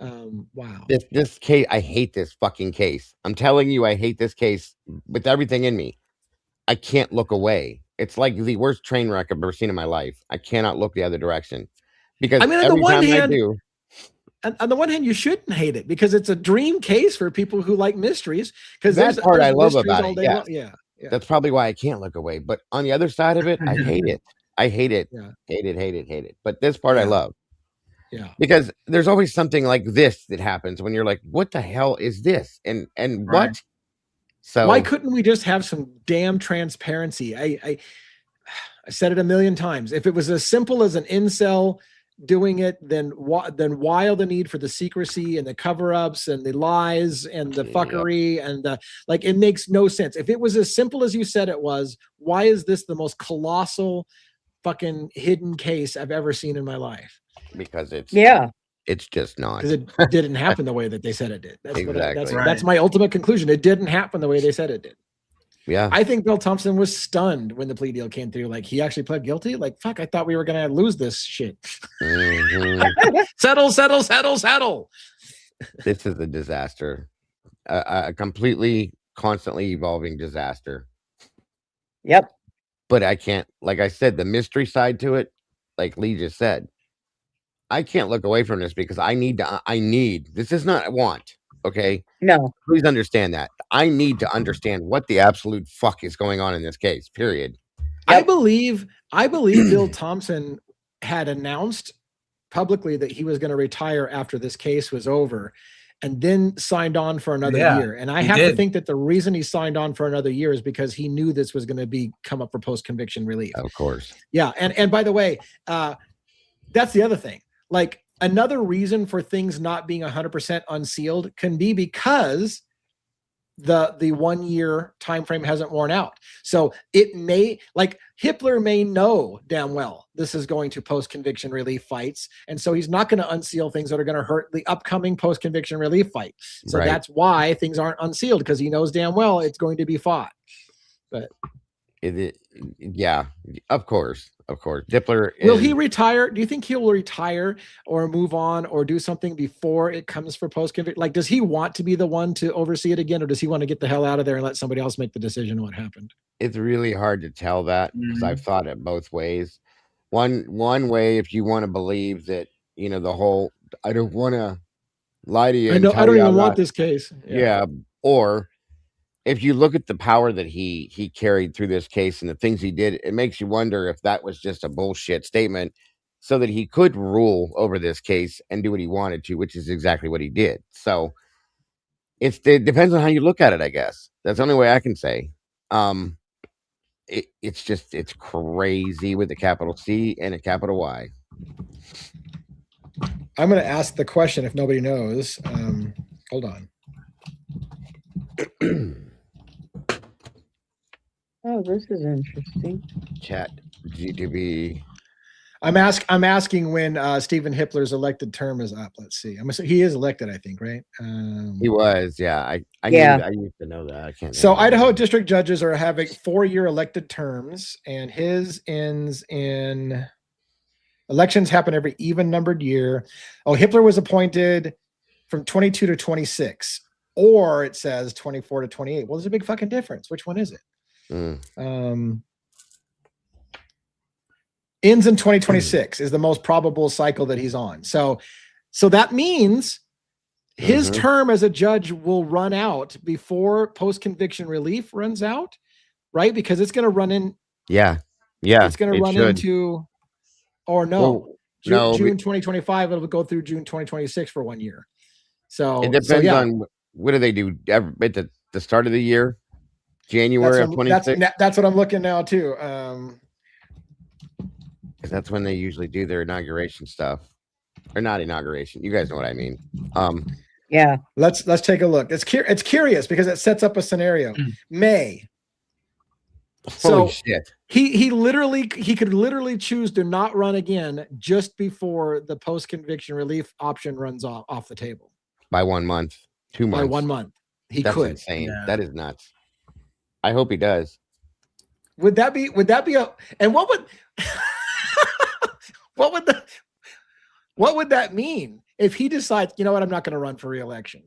Wow. This case, I hate this fucking case. I'm telling you, I hate this case with everything in me. I can't look away. It's like the worst train wreck I've ever seen in my life. I cannot look the other direction, because I mean, every time I do. On the one hand, you shouldn't hate it because it's a dream case for people who like mysteries. Because that part I love about it. Yeah. That's probably why I can't look away. But on the other side of it, I hate it. I hate it. Yeah. Hate it. But this part I love. Yeah. Because there's always something like this that happens when you're like, what the hell is this? And right. What? So why couldn't we just have some damn transparency? I said it a million times. If it was as simple as an incel doing it, then why the need for the secrecy and the cover-ups and the lies and the fuckery and like, it makes no sense. If it was as simple as you said it was, why is this the most colossal fucking hidden case I've ever seen in my life? Because it's just not. Because it didn't happen the way that they said it did. That's exactly. That's my ultimate conclusion. It didn't happen the way they said it did. Yeah. I think Bill Thompson was stunned when the plea deal came through. Like, he actually pled guilty. Like, fuck, I thought we were going to lose this shit. Mm-hmm. Settle. This is a disaster. A completely, constantly evolving disaster. Yep. But I can't, like I said, the mystery side to it, like Lee just said, I can't look away from this because I need, this is not want. Okay. No. Please understand that. I need to understand what the absolute fuck is going on in this case, period. Yep. I believe Bill Thompson had announced publicly that he was going to retire after this case was over, and then signed on for another year. And I have to think that the reason he signed on for another year is because he knew this was going to come up for post-conviction relief. Of course. Yeah. And by the way, that's the other thing. Like, another reason for things not being 100% unsealed can be because the 1 year time frame hasn't worn out. So it may, like, Hitler may know damn well this is going to post-conviction relief fights, and so he's not going to unseal things that are going to hurt the upcoming post-conviction relief fight. So that's why things aren't unsealed, because he knows damn well it's going to be fought. But yeah, of course. Dippler will he retire? Do you think he'll retire or move on or do something before it comes for post-conviction? Like, does he want to be the one to oversee it again, or does he want to get the hell out of there and let somebody else make the decision what happened? It's really hard to tell that, because I've thought it both ways. One way, if you want to believe that, you know, the whole, I don't want to lie to you. I don't even want this case. Yeah. Or if you look at the power that he carried through this case and the things he did, it makes you wonder if that was just a bullshit statement so that he could rule over this case and do what he wanted to, which is exactly what he did. So it depends on how you look at it, I guess. That's the only way I can say. It's crazy with a capital C and a capital Y. I'm going to ask the question if nobody knows. Hold on. Oh, this is interesting. Chat GTB. I'm asking when Stephen Hippler's elected term is up. Let's see. He is elected, I think, right? He was, yeah. I used to know that. I can't. So Idaho district judges are having 4-year elected terms, and his ends in elections happen every even numbered year. Oh, Hippler was appointed from 22 to 26, or it says 24 to 28. Well, there's a big fucking difference. Which one is it? Ends in 2026 is the most probable cycle that he's on. So that means his term as a judge will run out before post-conviction relief runs out, right? Because it's going to run in. Yeah. It's going to run into, or no, well, June 2025. It'll go through June 2026 for 1 year. So it depends on what do they do at the start of the year, January of 26. That's what I'm looking now too. Because that's when they usually do their inauguration stuff, or not inauguration. You guys know what I mean. Yeah. Let's take a look. It's curious because it sets up a scenario. May. Holy shit. He could literally choose to not run again just before the post-conviction relief option runs off the table. By 1 month, 2 months. By 1 month. That's could. Insane. Yeah. That is nuts. I hope he does. Would that be and what would what would that mean if he decides, you know what, I'm not going to run for re-election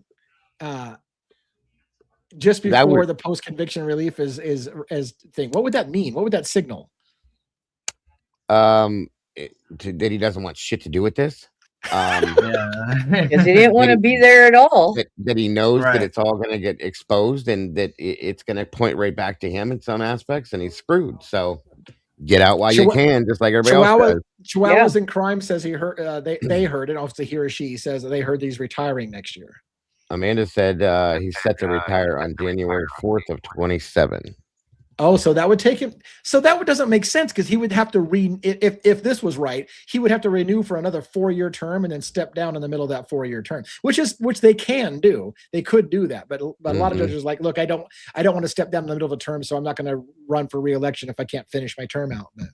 just before the post-conviction relief is thing? What would that mean? What would that signal? That he doesn't want shit to do with this. Because he didn't want to be there at all. That he knows that it's all going to get exposed and that it's going to point right back to him in some aspects, and he's screwed. So get out while you can, just like everybody else does. Chihuahuas in Crime says he heard they heard it. Obviously, he or she says that they heard he's retiring next year. Amanda said he's set to retire on January 4th of 27. Oh, so that would take him. So that doesn't make sense because he would have to if this was right, he would have to renew for another 4-year term and then step down in the middle of that 4-year term, which they can do. They could do that, but a lot of judges are like, look, I don't want to step down in the middle of a term, so I'm not going to run for re-election if I can't finish my term out. But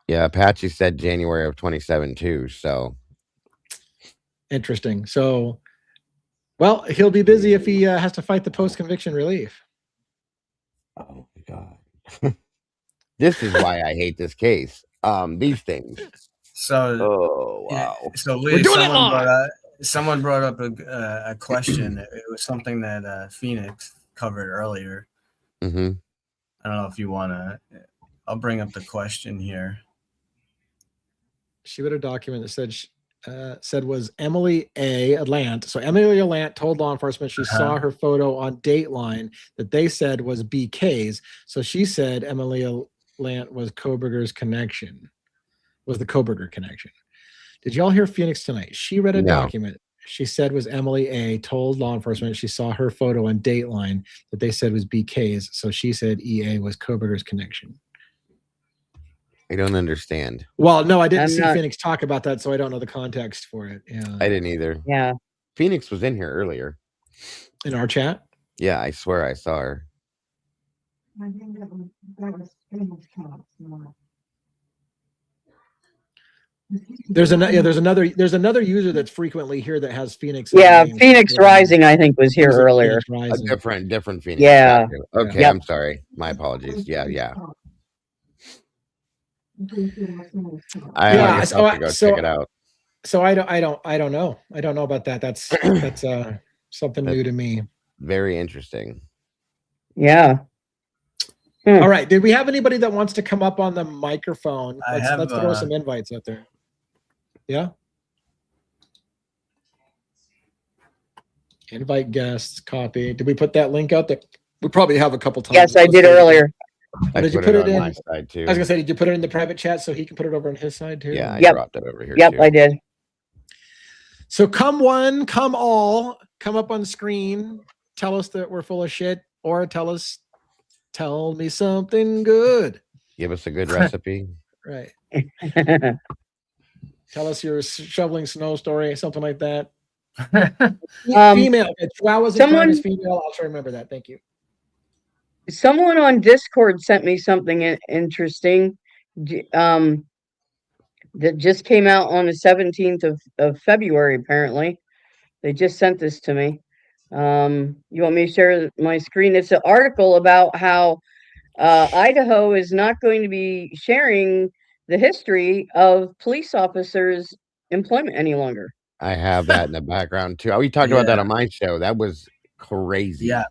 yeah, Apache said January of 27 too. So interesting. So, well, he'll be busy if he has to fight the post-conviction relief. Oh my God. This is why I hate this case. These things. So, wow. So someone brought up a question. It was something that Phoenix covered earlier. I don't know if you want to. I'll bring up the question here. She read a document that said was Emily A. Lant. So Emily Lant told law enforcement she saw her photo on Dateline that they said was BK's. So she said Emily Lant was Koberger's connection, was the Koberger connection. Did y'all hear Phoenix tonight? She read a document she said was Emily A. told law enforcement she saw her photo on Dateline that they said was BK's. So she said EA was Koberger's connection. I don't understand. Well, no, I didn't see Phoenix talk about that, so I don't know the context for it. Yeah, I didn't either. Yeah, Phoenix was in here earlier in our chat. Yeah, I swear I saw her. There's another user that's frequently here that has Phoenix. Yeah, Phoenix Rising, I think, was here earlier. A different Phoenix. Yeah. Okay, I'm sorry. My apologies. Yeah. I have to go check it out. So I don't know. I don't know about that. That's something new to me. Very interesting. Yeah. All right. Did we have anybody that wants to come up on the microphone? Let's throw some invites out there. Yeah. Invite guests, copy. Did we put that link out there? We probably have a couple times. Yes, I did earlier. I Did you put put it it on in? my side too. I was gonna say, did you put it in the private chat so he can put it over on his side too? Yeah, I Yep. dropped it over here Yep, too. I did. So come one, come all, come up on screen, tell us that we're full of shit, or tell me something good. Give us a good recipe. Right. Tell us your shoveling snow story, something like that. Female. Chihuahuas in crime is female. I'll try to remember that. Thank you. Someone on Discord sent me something interesting. That just came out on the 17th of February, apparently. They just sent this to me. You want me to share my screen? It's an article about how Idaho is not going to be sharing the history of police officers' employment any longer. I have that in the background too. We talked about that on my show. That was crazy. Yeah.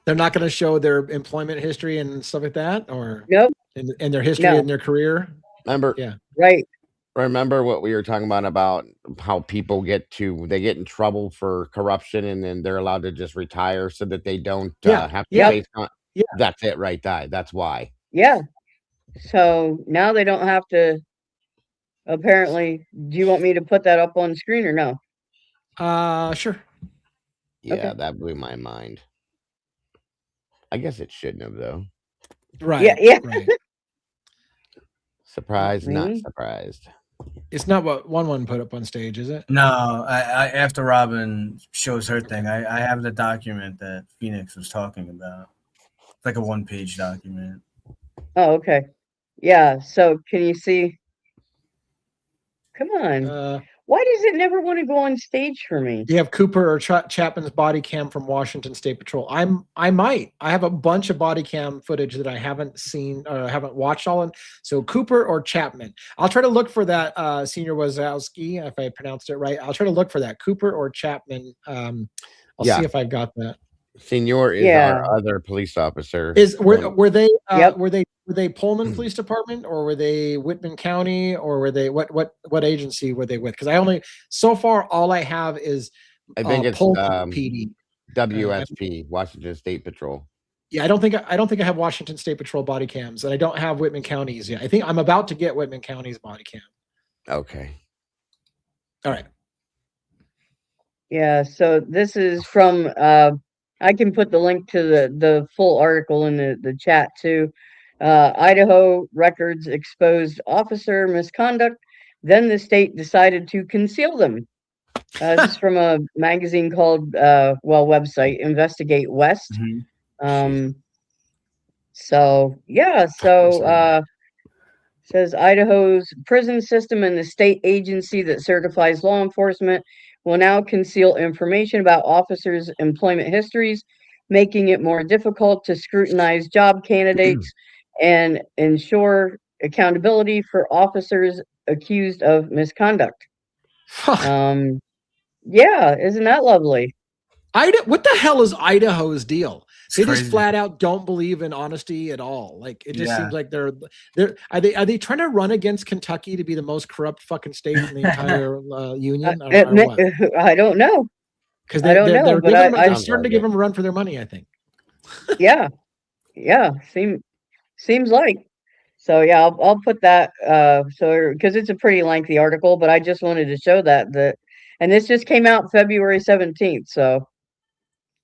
They're not going to show their employment history and stuff like that, or nope, and their history and their career. Remember? Yeah. Right. Remember what we were talking about how people get in trouble for corruption and then they're allowed to just retire so that they don't have to face on. Yeah. That's it right there. That's why. Yeah. So now they don't have to. Apparently, do you want me to put that up on screen or no? Sure. Yeah, okay. That blew my mind. I guess it shouldn't have though. Right. Yeah. Right. Surprised, not surprised. It's not what one put up on stage, is it? No, I after Robin shows her thing, I have the document that Phoenix was talking about. It's like a 1-page document. Oh, okay. Yeah. So can you see? Come on. Why does it never want to go on stage for me? Do you have Cooper or Chapman's body cam from Washington State Patrol? I have a bunch of body cam footage that I haven't seen or haven't watched all in. So Cooper or Chapman. I'll try to look for that. Senior Wazowski, if I pronounced it right. I'll try to look for that. Cooper or Chapman. I'll see if I've got that. Senior is our other police officer. Were they Pullman Police Department, or were they Whitman County, or were they what agency were they with? Because so far all I have is I think it's Pullman PD. WSP, Washington State Patrol. Yeah, I don't think I have Washington State Patrol body cams, and I don't have Whitman County's yet. I think I'm about to get Whitman County's body cam. Okay. All right. Yeah. So this is from. I can put the link to the full article in the chat too. Idaho records exposed officer misconduct. Then the state decided to conceal them. This is from a magazine called, website, Investigate West. Says Idaho's prison system and the state agency that certifies law enforcement will now conceal information about officers' employment histories, making it more difficult to scrutinize job candidates and ensure accountability for officers accused of misconduct. Yeah, isn't that lovely? What the hell is Idaho's deal? They just flat out don't believe in honesty at all. Like it just seems like they're are they trying to run against Kentucky to be the most corrupt fucking state in the entire union? Or what? I don't know. Because they're starting to give them a run for their money, I think. Yeah. Seems like. So yeah, I'll put that because it's a pretty lengthy article, but I just wanted to show that and this just came out February 17th. So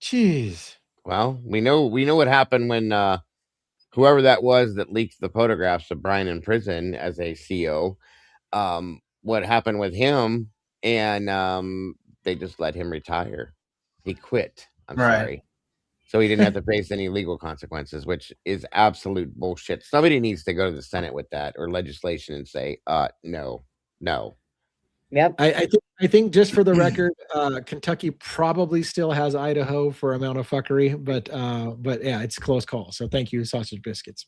jeez. Well, we know what happened when whoever that was that leaked the photographs of Brian in prison as a CO. What happened with him, and they just let him retire. He quit. I'm sorry. So he didn't have to face any legal consequences, which is absolute bullshit. Somebody needs to go to the Senate with that or legislation and say, no. Yep. I think just for the record, Kentucky probably still has Idaho for amount of fuckery, but yeah, it's a close call. So thank you, Sausage Biscuits.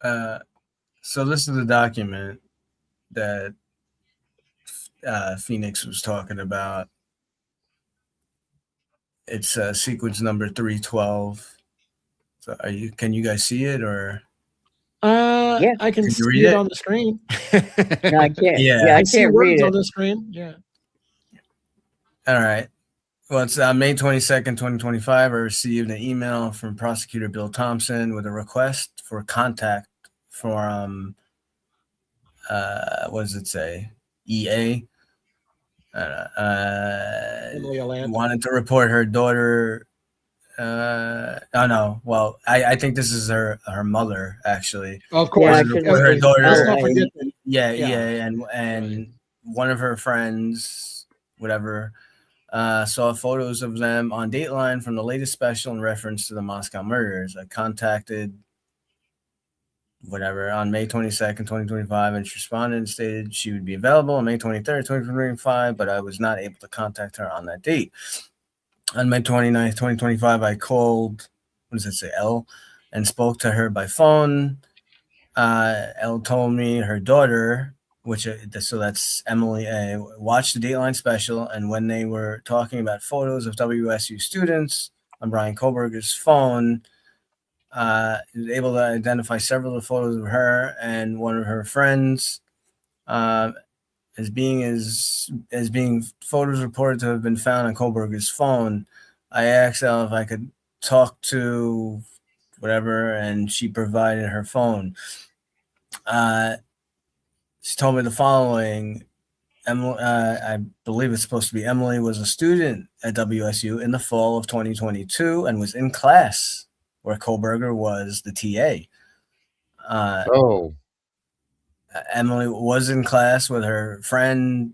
So this is the document that Phoenix was talking about. It's sequence number 312. So can you guys see it or? Yeah, I can see it on the screen. No, I can't. Yeah, I can't read it on the screen. Yeah. All right. Well, it's May 22nd, 2025. I received an email from Prosecutor Bill Thompson with a request for contact for what does it say? EA. Wanted to report her daughter. Oh no. Well, I think this is her mother actually. Of course, her daughter. Yeah, and one of her friends, whatever. Saw photos of them on Dateline from the latest special in reference to the Moscow murders. I contacted whatever on May 22nd, 2025, and she responded and stated she would be available on May 23rd, 2025, but I was not able to contact her on that date. On May 29th, 2025, I called, what does it say, L, and spoke to her by phone. L told me her daughter, so that's Emily A, watched the Dateline special, and when they were talking about photos of WSU students on Brian Kohlberger's phone, he was able to identify several of the photos of her and one of her friends as being photos reported to have been found on Kohlberger's phone. I asked Elle if I could talk to whatever, and she provided her phone. She told me the following. Emily, I believe it's supposed to be Emily, was a student at WSU in the fall of 2022 and was in class where Kohlberger was the TA. Emily was in class with her friend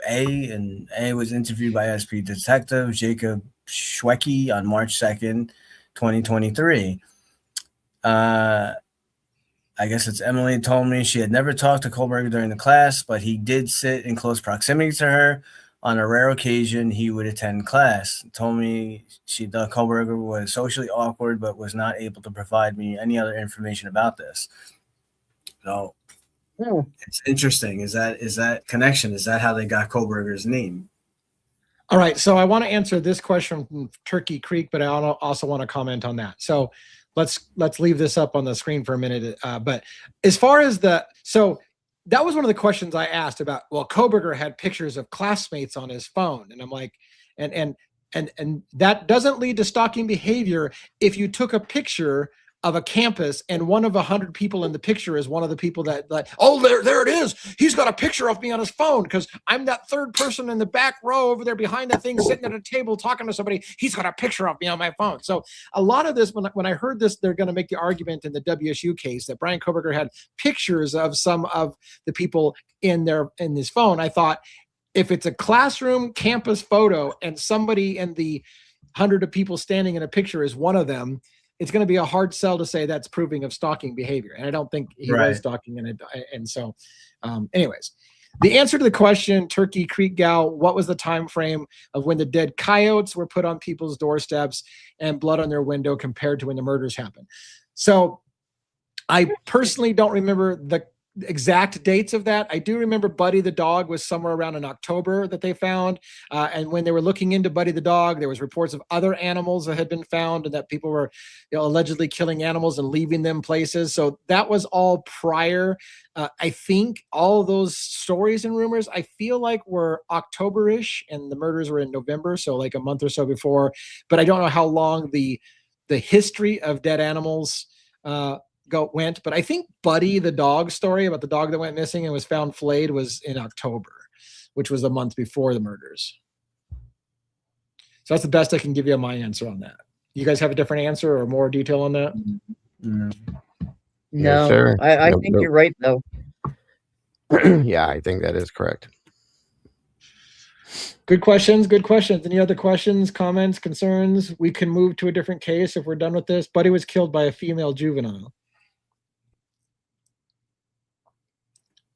A, and A was interviewed by SP Detective Jacob Schwecke on March 2nd, 2023. I guess it's Emily told me she had never talked to Kohlberger during the class, but he did sit in close proximity to her. On a rare occasion, he would attend class. Told me she thought Kohlberger was socially awkward, but was not able to provide me any other information about this. So it's interesting. Is that connection? Is that how they got Kohlberger's name? All right. So I want to answer this question from Turkey Creek, but I also want to comment on that. So let's leave this up on the screen for a minute. But as far as so that was one of the questions I asked about. Well, Kohlberger had pictures of classmates on his phone, and I'm like, and that doesn't lead to stalking behavior if you took a picture of a campus and one of 100 people in the picture is one of the people that oh, there it is. He's got a picture of me on his phone because I'm that third person in the back row over there behind that thing sitting at a table talking to somebody. He's got a picture of me on my phone. So a lot of this, when I heard this, they're going to make the argument in the WSU case that Brian Kohlberger had pictures of some of the people in his phone. I thought, if it's a classroom campus photo and somebody in the 100 of people standing in a picture is one of them, it's going to be a hard sell to say that's proving of stalking behavior. And I don't think he was stalking. And so anyways, the answer to the question, Turkey Creek Gal, what was the time frame of when the dead coyotes were put on people's doorsteps and blood on their window compared to when the murders happened? So I personally don't remember the exact dates of that. I do remember Buddy the dog was somewhere around in October that they found. And when they were looking into Buddy the dog, there was reports of other animals that had been found and that people were allegedly killing animals and leaving them places. So that was all prior. I think all of those stories and rumors, I feel like were October-ish and the murders were in November. So like a month or so before, but I don't know how long the history of dead animals went, but I think Buddy the dog story about the dog that went missing and was found flayed was in October, which was a month before the murders. So that's the best I can give you on my answer on that. You guys have a different answer or more detail on that? No, Yes, sir. I think you're right though. Yeah, I think that is correct. Good questions. Good questions. Any other questions, comments, concerns? We can move to a different case if we're done with this. Buddy was killed by a female juvenile.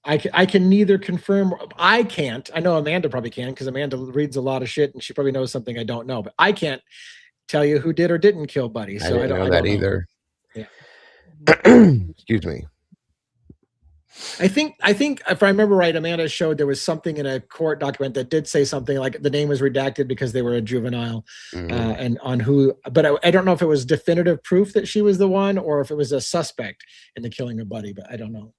I can neither confirm. I can't. I know Amanda probably can because Amanda reads a lot of shit and she probably knows something I don't know. But I can't tell you who did or didn't kill Buddy. So I don't know that either. Yeah. Excuse me. I think if I remember right, Amanda showed there was something in a court document that did say something like the name was redacted because they were a juvenile, and on who. But I don't know if it was definitive proof that she was the one or if it was a suspect in the killing of Buddy. But I don't know.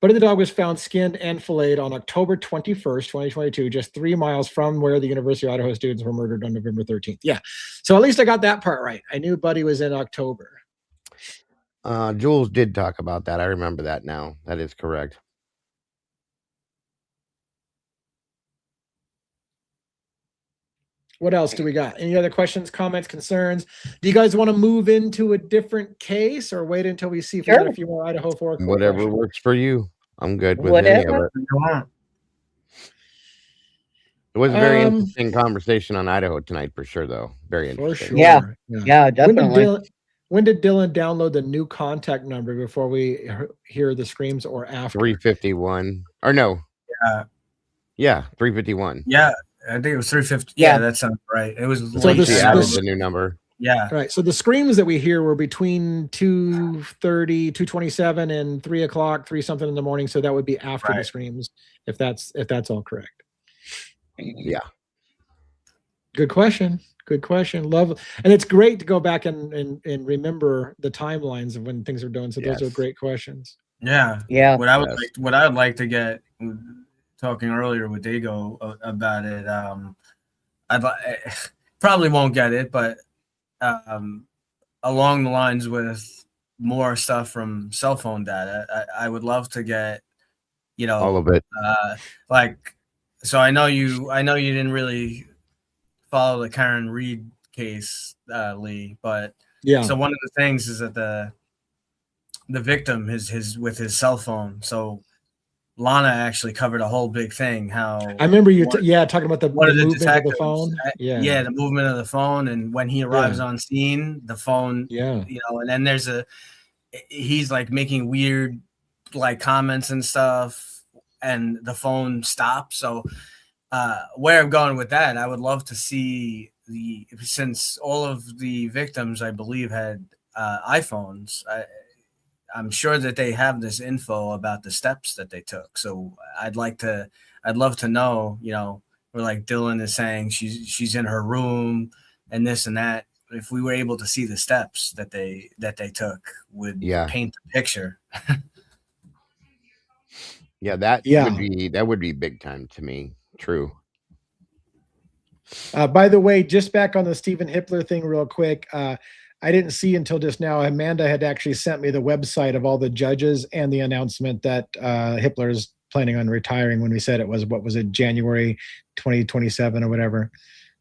Buddy the dog was found skinned and filleted on October 21st, 2022, just 3 miles from where the University of Idaho students were murdered on November 13th. Yeah. So at least I got that part right. I knew Buddy was in October. Jules did talk about that. I remember that now. That is correct. What else do we got? Any other questions, comments, concerns? Do you guys want to move into a different case or wait until we see if we got a few more Idaho 4? Whatever works for you. I'm good with any of it. It was a very interesting conversation on Idaho tonight, for sure, though. Very interesting. Sure. Yeah, definitely. When did Dylan download the new contact number before we hear the screams or after? 351. Or no. Yeah, 351. Yeah, I think it was 350. Yeah, that sounds right. It was so late. She added the new number. Yeah. Right. So the screams that we hear were between 2:30, 2:27, and 3 o'clock, 3 something in the morning. So that would be after the screams, if that's all correct. Yeah. Good question. Good question. Love, and it's great to go back and remember the timelines of when things are done. So those are great questions. Yeah. Yeah. What I would like to get, talking earlier with Dago about it, I probably won't get it, but along the lines with more stuff from cell phone data, I would love to get, all of it. So I know you didn't really follow the Karen Reed case, Lee, but so one of the things is that the victim is with his cell phone. So Lana actually covered a whole big thing. How I remember you, talking about the movement of the phone. The movement of the phone, and when he arrives on scene, the phone. And then he's like making weird comments and stuff, and the phone stops. So where I'm going with that, I would love to see since all of the victims, I believe, had iPhones. I'm sure that they have this info about the steps that they took. So I'd love to know, where like Dylan is saying she's in her room and this and that. If we were able to see the steps that they took, would paint the picture. That would be big time to me. True. By the way, just back on the Stephen Hippler thing real quick. I didn't see until just now. Amanda had actually sent me the website of all the judges and the announcement that Hippler is planning on retiring when we said it was, January 2027 or whatever.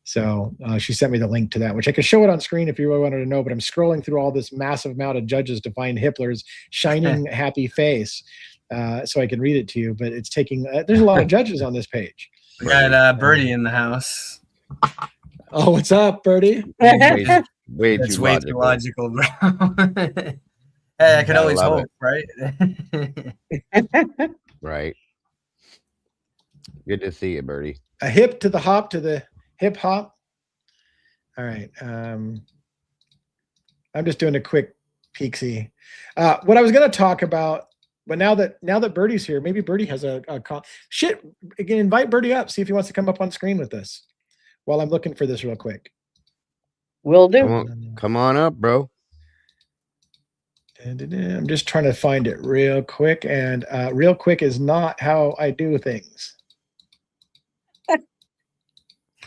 So she sent me the link to that, which I could show it on screen if you really wanted to know, but I'm scrolling through all this massive amount of judges to find Hippler's shining happy face so I can read it to you, but it's taking, there's a lot of judges on this page. We got Birdie in the house. Oh, what's up, Birdie? That's way too logical, bro. Hey, I can always hope, right? Right. Good to see you, Birdie. A hip to the hop to the hip hop. All right. I'm just doing a quick peeksy. What I was going to talk about, but now that Birdie's here, maybe Birdie has a call. Shit, again, invite Birdie up. See if he wants to come up on screen with us while I'm looking for this real quick. Will do. Come on up, bro. I'm just trying to find it real quick, and real quick is not how I do things.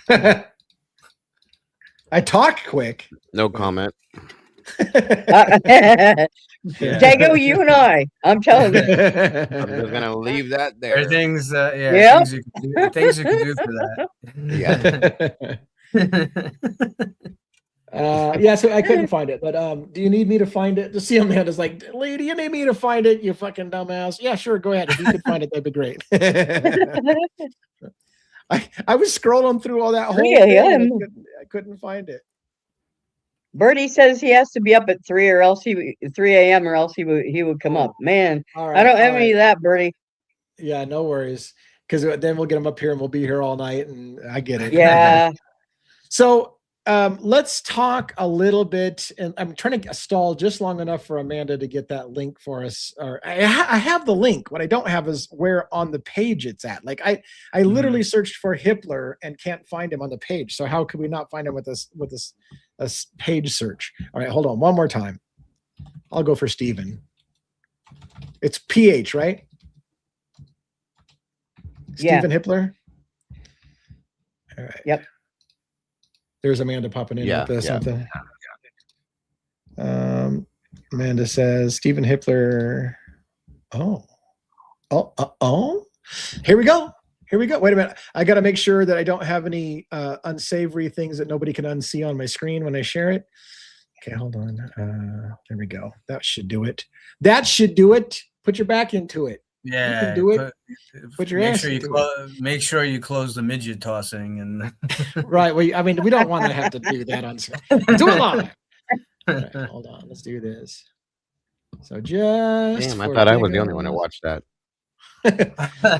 I talk quick. No comment. Dago, you and I'm telling you. I'm just gonna leave that there. There are things, things you can do for that. So I couldn't find it, but do you need me to find it? To see Amanda's like, lady, you need me to find it, you fucking dumbass. Yeah, sure, go ahead. If you could find it, that'd be great. I was scrolling through all that whole thing. I couldn't find it. Birdie says he has to be up at 3 or else 3 a.m. or else he would come up. Man, I don't have any of that, Birdie. Yeah, no worries. Because then we'll get him up here and we'll be here all night, and I get it. Yeah. So let's talk a little bit, and I'm trying to stall just long enough for Amanda to get that link for us. Or I have the link. What I don't have is where on the page it's at. Like I literally searched for Hippler and can't find him on the page. So how could we not find him with this page search? All right, hold on one more time. I'll go for Steven. It's PH, right? Yeah. Stephen Hippler. All right. Yep. There's Amanda popping in Yeah, with yeah. something. Amanda says Stephen Hippler. Oh. Here we go. Wait a minute. I got to make sure that I don't have any unsavory things that nobody can unsee on my screen when I share it. Okay, hold on. There we go. That should do it. Put your back into it. Yeah, you can do it. Put your ass into it. Make sure you close the midget tossing and right. Well, I mean, we don't want to have to do that on screen. Do it live. All right, hold on. Let's do this. So just. Damn, I thought I was the only one who watched that.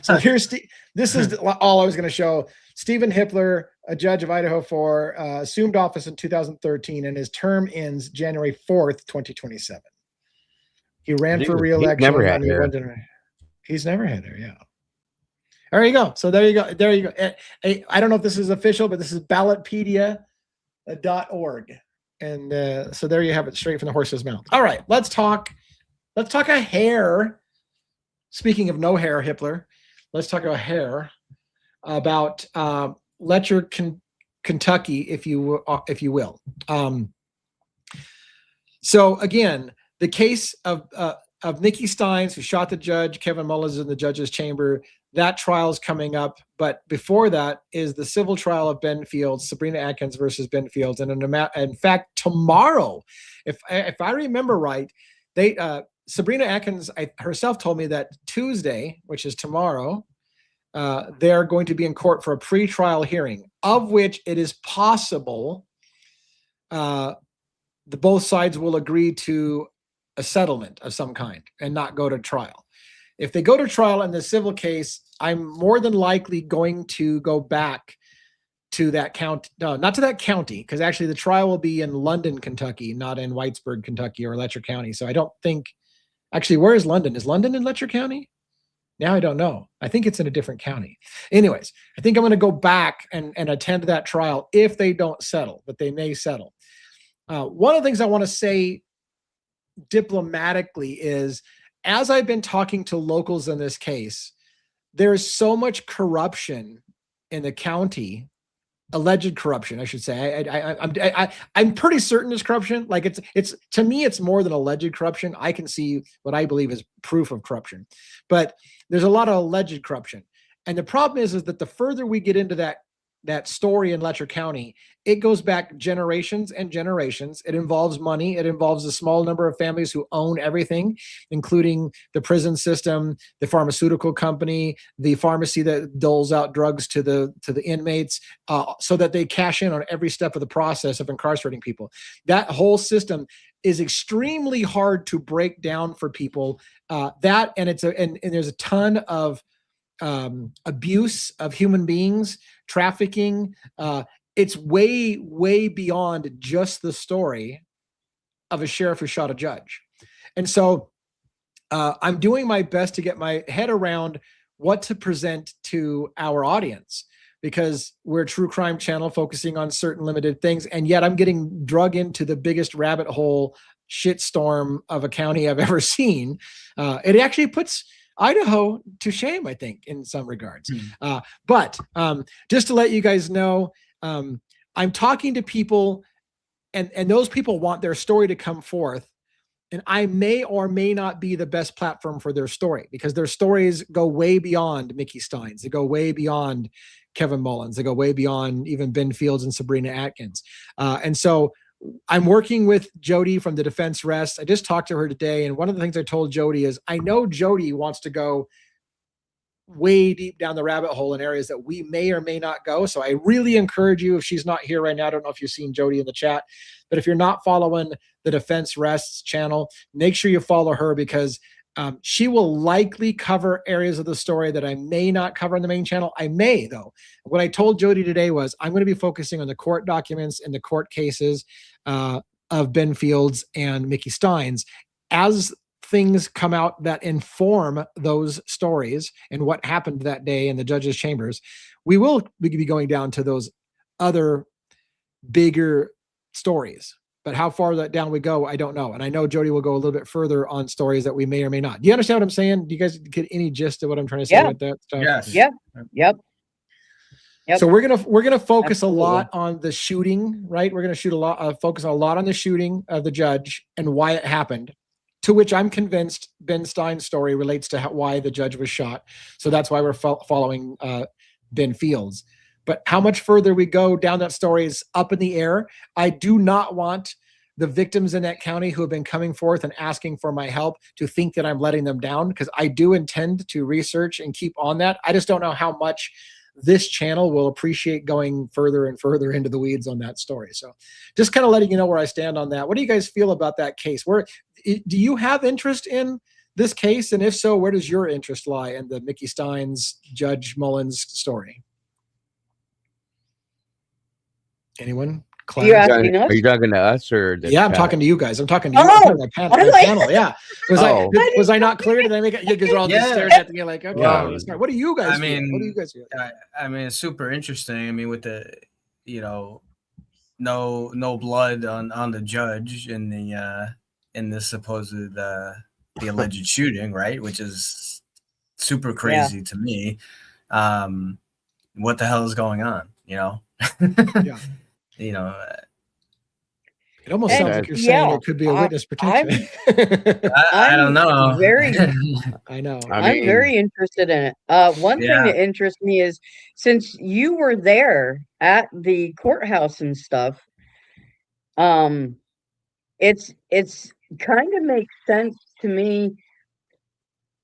So here's this is all I was going to show. Stephen Hippler, a judge of Idaho 4, assumed office in 2013, and his term ends January 4th, 2027. He ran for re-election. He's never had hair. He's never had hair. Yeah. There you go. So there you go. I don't know if this is official, but this is ballotpedia.org, and so there you have it, straight from the horse's mouth. All right, let's talk a hair. Speaking of no hair, Hippler, let's talk about hair, about Letcher, Kentucky, if you will. So again, the case of Nikki Steins, who shot the judge, Kevin Mullins in the judge's chamber, that trial is coming up. But before that is the civil trial of Ben Fields, Sabrina Atkins versus Ben Fields. And in fact, tomorrow, if I remember right, Sabrina Atkins herself told me that Tuesday, which is tomorrow, they're going to be in court for a pre-trial hearing, of which it is possible both sides will agree to a settlement of some kind and not go to trial. If they go to trial in the civil case, I'm more than likely going to go back to that county, not to that county, because actually the trial will be in London, Kentucky, not in Whitesburg, Kentucky, or Letcher County. So I don't think, actually, where is London? Is London in Letcher County? Now I don't know. I think it's in a different county. Anyways, I think I'm going to go back and attend that trial if they don't settle, but they may settle. One of the things I want to say diplomatically is, as I've been talking to locals in this case, there's so much corruption in the county, alleged corruption, I should say. I'm pretty certain it's corruption. Like it's to me, it's more than alleged corruption. I can see what I believe is proof of corruption, but there's a lot of alleged corruption. And the problem is that the further we get into that story in Letcher County, it goes back generations and generations. It involves money. It involves a small number of families who own everything, including the prison system, the pharmaceutical company, the pharmacy that doles out drugs to the inmates, so that they cash in on every step of the process of incarcerating people. That whole system is extremely hard to break down for people. And there's a ton of abuse of human beings, trafficking. It's way, way beyond just the story of a sheriff who shot a judge. And so I'm doing my best to get my head around what to present to our audience, because we're a true crime channel focusing on certain limited things. And yet I'm getting drug into the biggest rabbit hole shitstorm of a county I've ever seen. It actually puts Idaho to shame, I think, in some regards. But just to let you guys know, I'm talking to people, and those people want their story to come forth. And I may or may not be the best platform for their story, because their stories go way beyond Mickey Steins. They go way beyond Kevin Mullins. They go way beyond even Ben Fields and Sabrina Atkins. And so I'm working with Jody from the Defense Rest. I just talked to her today, and one of the things I told Jody is I know Jody wants to go way deep down the rabbit hole in areas that we may or may not go. So I really encourage you, if she's not here right now, I don't know if you've seen Jody in the chat, but if you're not following the Defense Rests channel, make sure you follow her, because she will likely cover areas of the story that I may not cover in the main channel. I may, though. What I told Jody today was I'm going to be focusing on the court documents and the court cases of Ben Fields and Mickey Steins. As things come out that inform those stories and what happened that day in the judge's chambers, we will be going down to those other bigger stories. But how far that down we go, I don't know. And I know Jody will go a little bit further on stories that we may or may not. Do you understand what I'm saying? Do you guys get any gist of what I'm trying to say with that stuff? Yes. Yeah. Yep. Yep. So we're gonna focus Absolutely. a lot on the shooting, right? We're gonna focus a lot on the shooting of the judge and why it happened. To which I'm convinced Ben Stein's story relates to why the judge was shot. So that's why we're following Ben Fields. But how much further we go down that story is up in the air. I do not want the victims in that county who have been coming forth and asking for my help to think that I'm letting them down, because I do intend to research and keep on that. I just don't know how much this channel will appreciate going further and further into the weeds on that story. So just kind of letting you know where I stand on that. What do you guys feel about that case? Do you have interest in this case? And if so, where does your interest lie in the Mickey Steins, Judge Mullins story? Anyone? You asking us? Are you talking to us or? Yeah, I'm talking to you guys. I'm talking to you. Oh, I'm my panel. Yeah. Was I not clear? Did I make it? You guys are all just staring at me like, okay. Wow. What do you guys I mean, feel? What do you guys feel? I mean, it's super interesting. I mean, with the, no blood on the judge in the supposed the alleged shooting, right? Which is super crazy to me. What the hell is going on? Yeah. It almost sounds like you're saying it could be a witness protection. I don't know. I know. I'm very interested in it. One thing that interests me is, since you were there at the courthouse and stuff, it's kind of makes sense to me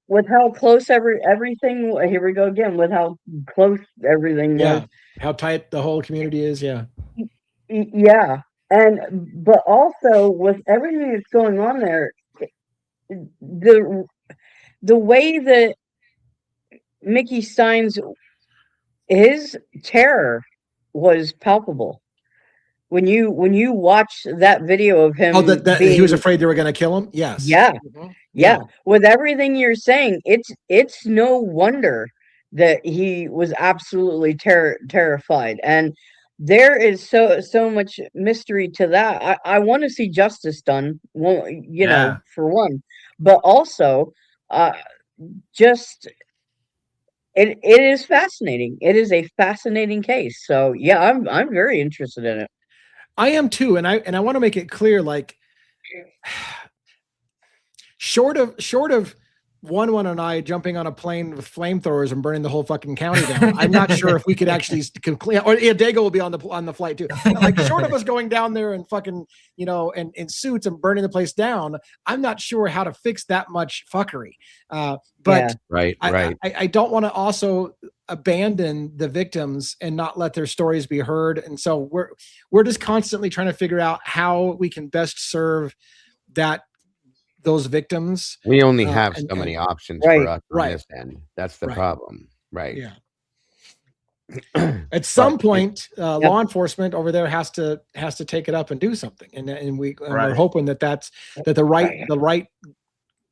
with how close everything. Here we go again with how close everything was. How tight the whole community is. Yeah. But also with everything that's going on there, the way that Mickey Steins, his terror was palpable. When you watch that video of him, he was afraid they were going to kill him. Yes. Yeah. Yeah. With everything you're saying, it's no wonder that he was absolutely terrified. And there is so much mystery to that. I want to see justice done, for one, but also just it is fascinating. It is a fascinating case. So yeah, I'm very interested in it. I am too, and I want to make it clear, like, short of one and I jumping on a plane with flamethrowers and burning the whole fucking county down, I'm not sure if we could actually clean. Or Dago will be on the flight too. Like, short of us going down there and fucking and in suits and burning the place down, I'm not sure how to fix that much fuckery. But right. I don't want to also abandon the victims and not let their stories be heard. And so we're just constantly trying to figure out how we can best serve those victims. We only have so many options for us on this end. That's the problem. Right. Yeah. At some point, law enforcement over there has to take it up and do something. And we're hoping that the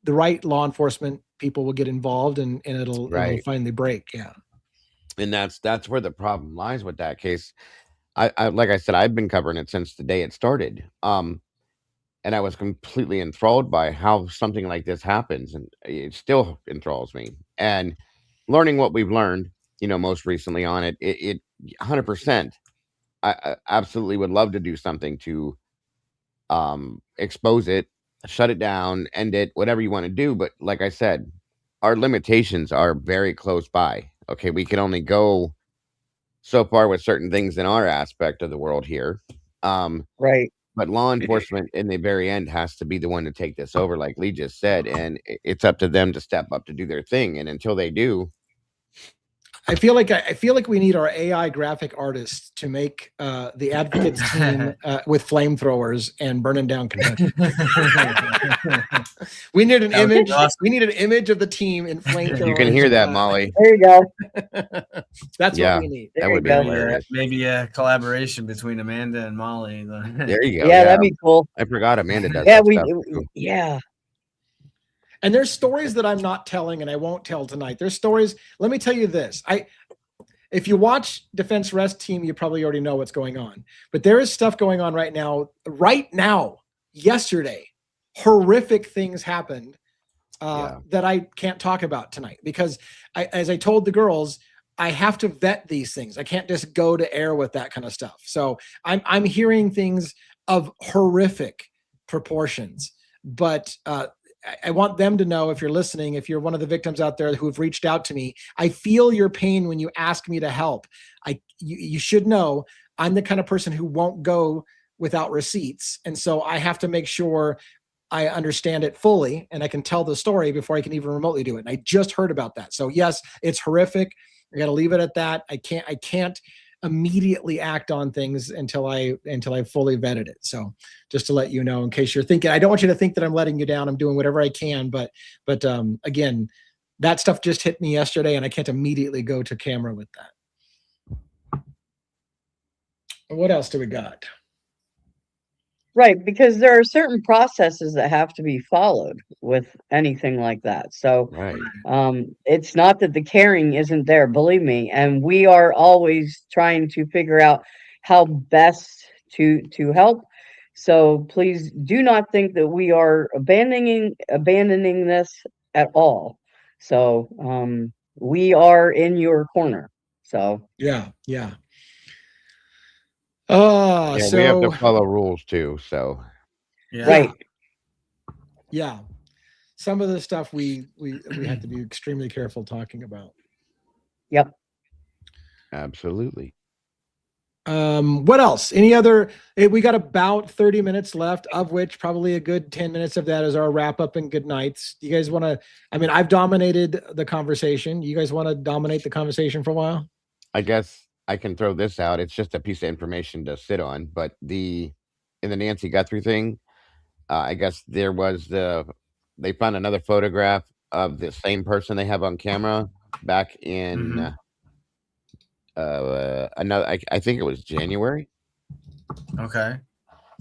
right law enforcement people will get involved and it'll finally break. Yeah. And that's where the problem lies with that case. I like I said, I've been covering it since the day it started. And I was completely enthralled by how something like this happens, and it still enthralls me. And learning what we've learned, most recently on it 100%. I absolutely would love to do something to expose it, shut it down, end it, whatever you want to do. But like I said, our limitations are very close by. Okay, we can only go so far with certain things in our aspect of the world here. Right. But law enforcement in the very end has to be the one to take this over, like Lee just said, and it's up to them to step up to do their thing. And until they do, I feel like we need our AI graphic artists to make the advocates team with flamethrowers and burning down Kentucky. We need an image. Awesome. We need an image of the team in flamethrowers. You can hear that, Molly. There you go. That's what we need. That would be hilarious. Maybe a collaboration between Amanda and Molly. There you go. Yeah, that'd be cool. I forgot Amanda does. Yeah. And there's stories that I'm not telling and I won't tell tonight. There's stories. Let me tell you this. if you watch Defense Rest Team, you probably already know what's going on. But there is stuff going on right now. Right now, yesterday, horrific things happened that I can't talk about tonight because, as I told the girls, I have to vet these things. I can't just go to air with that kind of stuff. So I'm hearing things of horrific proportions, but I want them to know, if you're listening, if you're one of the victims out there who have reached out to me, I feel your pain when you ask me to help. You should know I'm the kind of person who won't go without receipts. And so I have to make sure I understand it fully and I can tell the story before I can even remotely do it. And I just heard about that. So yes, it's horrific. I got to leave it at that. I can't immediately act on things until I fully vetted it. So just to let you know, in case you're thinking, I don't want you to think that I'm letting you down. I'm doing whatever I can, but again, that stuff just hit me yesterday and I can't immediately go to camera with that. What else do we got? Right, because there are certain processes that have to be followed with anything like that. So it's not that the caring isn't there, believe me, and we are always trying to figure out how best to help. So please do not think that we are abandoning this at all. So we are in your corner. So yeah. So we have to follow rules too. So right. Yeah. Some of the stuff we have to be extremely careful talking about. Yep. Absolutely. What else? Any other? We got about 30 minutes left, of which probably a good 10 minutes of that is our wrap up and good nights. Do you guys want to? I mean, I've dominated the conversation. You guys want to dominate the conversation for a while? I guess I can throw this out. It's just a piece of information to sit on. But in the Nancy Guthrie thing, I guess they found another photograph of the same person they have on camera back in I think it was January. Okay.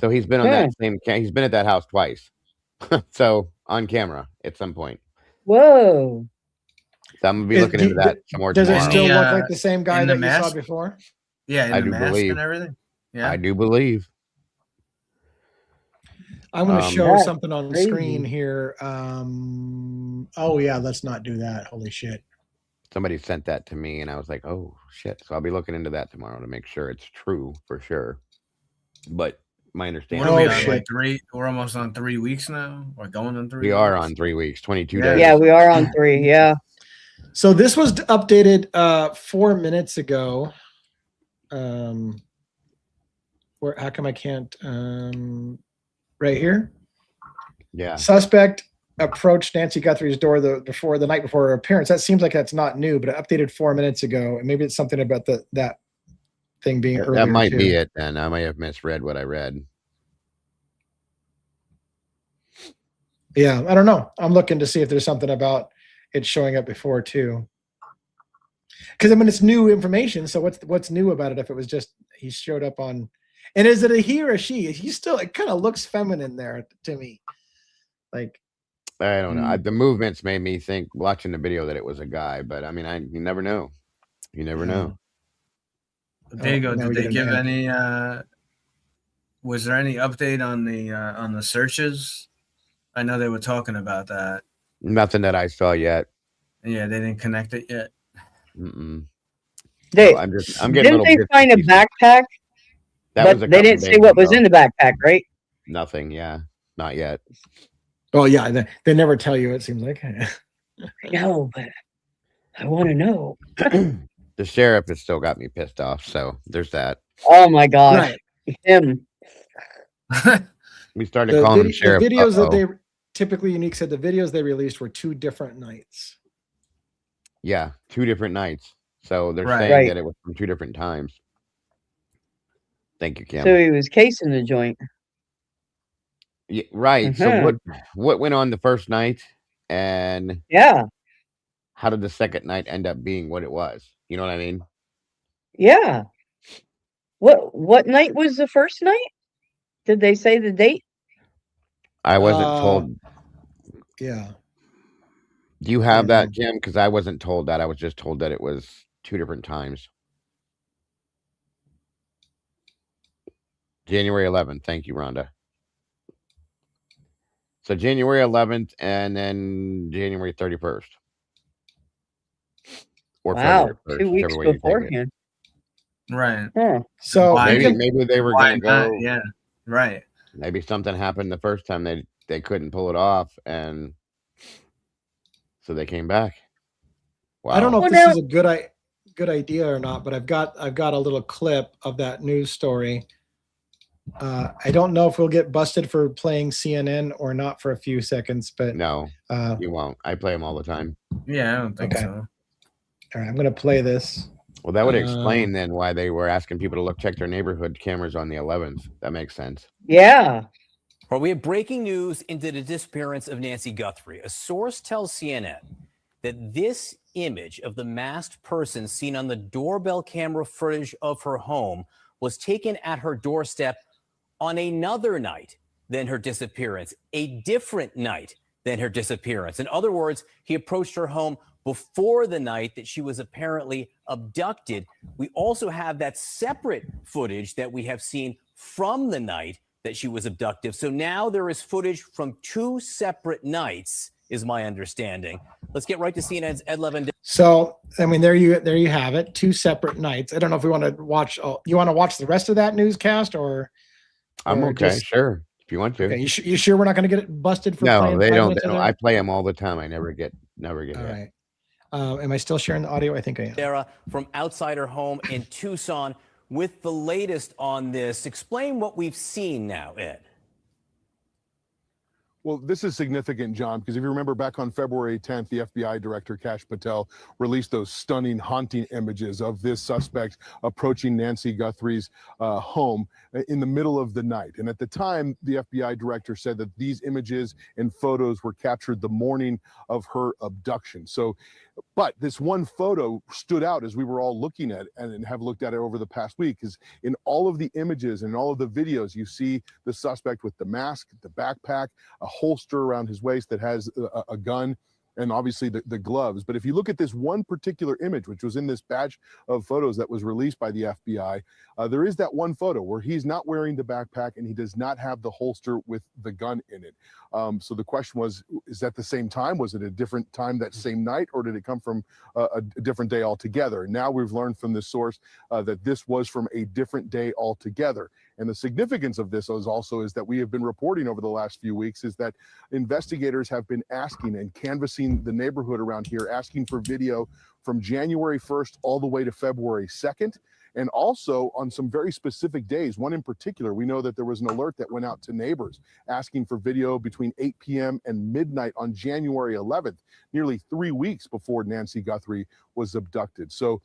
So he's been on that he's been at that house twice. So on camera at some point. Whoa. So I'm gonna be looking into that some more tomorrow. Does it still look like the same guy that you saw before? Yeah, in the mask and everything. Yeah, I do believe. I'm going to show something on the screen here. Oh yeah, let's not do that. Holy shit. Somebody sent that to me and I was like, oh shit. So I'll be looking into that tomorrow to make sure it's true for sure. But my understanding. What are we on, like we're almost on 3 weeks now. We're going on 3 weeks. We are on 3 weeks, 22 days. Yeah, we are on 3. Yeah. So this was updated 4 minutes ago. How come I can't right here? Yeah. Suspect approached Nancy Guthrie's door the night before her appearance. That seems like that's not new, but it updated 4 minutes ago. And maybe it's something about that thing being earlier. That might be it then. I might have misread what I read. Yeah, I don't know. I'm looking to see if there's something about it showing up before too. Because I mean it's new information. So what's new about it if it was just he showed up on, and is it a he or a she? He still, it kind of looks feminine there to me. Like I don't know. The movements made me think watching the video that it was a guy, but I mean you never know. You never know. Diego, did they give any was there any update on the searches? I know they were talking about that. Nothing that I saw yet. Yeah, they didn't connect it yet. I'm getting didn't they find a backpack? But they didn't say what was in the backpack, right? Nothing. Yeah, not yet. Oh yeah, they never tell you. It seems like. I know, but I want to know. The sheriff has still got me pissed off. So there's that. Oh my gosh, him. We started calling him sheriff. The videos that they typically Unique said the videos they released were 2 different nights. Yeah, 2 different nights. So they're saying that it was from 2 different times. Thank you, Kim. So he was casing the joint. Yeah, right. So what went on the first night, and how did the second night end up being what it was? You know what I mean? Yeah. What night was the first night? Did they say the date? I wasn't told. Yeah. Do you have that, Jim? Because I wasn't told that. I was just told that it was 2 different times. January 11th. Thank you, Rhonda. So January 11th and then January 31st. Or Wow, February 1st, 2 weeks whichever way you take it. beforehand. Right. Huh. So Why- Maybe they were Why going to not? go. Yeah. Right. Maybe something happened the first time they couldn't pull it off, and so they came back. Wow. I don't know if Well, this now- is a good idea or not, but I've got a little clip of that news story. I don't know if we'll get busted for playing CNN or not for a few seconds, but No, all you won't. I play them all the time. Yeah, I don't think Okay. so. right, I'm gonna play this. Well, that would explain then why they were asking people to check their neighborhood cameras on the 11th. That makes sense. Yeah. Well, we have breaking news into the disappearance of Nancy Guthrie. A source tells CNN that this image of the masked person seen on the doorbell camera footage of her home was taken at her doorstep on another night than her disappearance, a different night than her disappearance. In other words, he approached her home before the night that she was apparently abducted. We also have that separate footage that we have seen from the night that she was abducted. So now there is footage from two separate nights, is my understanding. Let's get right to CNN's Ed Levin. So, I mean, there you have it. Two separate nights. I don't know if we want to watch. You want to watch the rest of that newscast, or I'm or okay, just- sure, if you want to. Okay, you sure we're not going to get busted for No, playing they 5 don't. minutes of that? I play them all the time. I never get All hit. right. Am I still sharing the audio? I think I am. Sarah from outside her home in Tucson with the latest on this. Explain what we've seen now, Ed. Well, this is significant, John, because if you remember back on February 10th, the FBI director, Kash Patel, released those stunning, haunting images of this suspect approaching Nancy Guthrie's home in the middle of the night. And at the time, the FBI director said that these images and photos were captured the morning of her abduction. So, but this one photo stood out as we were all looking at it and have looked at it over the past week, because in all of the images and all of the videos, you see the suspect with the mask, the backpack, a holster around his waist that has a gun, and obviously the gloves. But if you look at this one particular image, which was in this batch of photos that was released by the FBI, there is that one photo where he's not wearing the backpack and he does not have the holster with the gun in it. So the question was, is that the same time? Was it a different time that same night, or did it come from a different day altogether? Now we've learned from this source that this was from a different day altogether. And the significance of this is that we have been reporting over the last few weeks is that investigators have been asking and canvassing the neighborhood around here, asking for video from January 1st all the way to February 2nd. And also on some very specific days, one in particular, we know that there was an alert that went out to neighbors asking for video between 8 p.m. and midnight on January 11th, nearly 3 weeks before Nancy Guthrie was abducted. So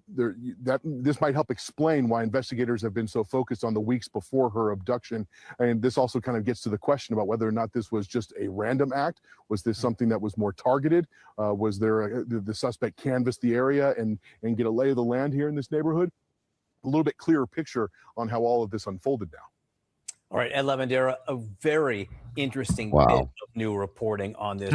this might help explain why investigators have been so focused on the weeks before her abduction. And this also kind of gets to the question about whether or not this was just a random act. Was this something that was more targeted? Was there did the suspect canvass the area and get a lay of the land here in this neighborhood? A little bit clearer picture on how all of this unfolded now. All right, Ed Lavandera, a very interesting bit of new reporting on this.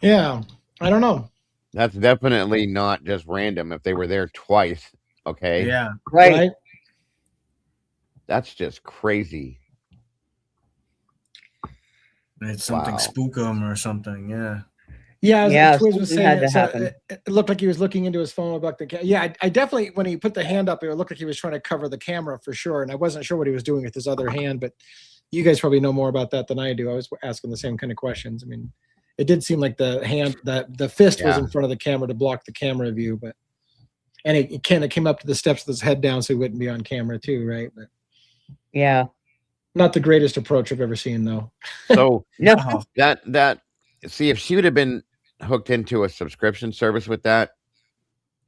Yeah, I don't know. That's definitely not just random if they were there twice. Okay. Yeah. Right. That's just crazy. It's something Wow. spook 'em or something. Yeah. Yeah, as Yeah, Twiz was something had saying, to so happen. it looked like he was looking into his phone about the yeah. I definitely, when he put the hand up, it looked like he was trying to cover the camera for sure, and I wasn't sure what he was doing with his other hand. But you guys probably know more about that than I do. I was asking the same kind of questions. I mean, it did seem like the hand, that the fist was in front of the camera to block the camera view, but and it kind of came up to the steps with his head down so he wouldn't be on camera too, right? But Yeah. not the greatest approach I've ever seen, though. So No. that see, if she would have been hooked into a subscription service with that,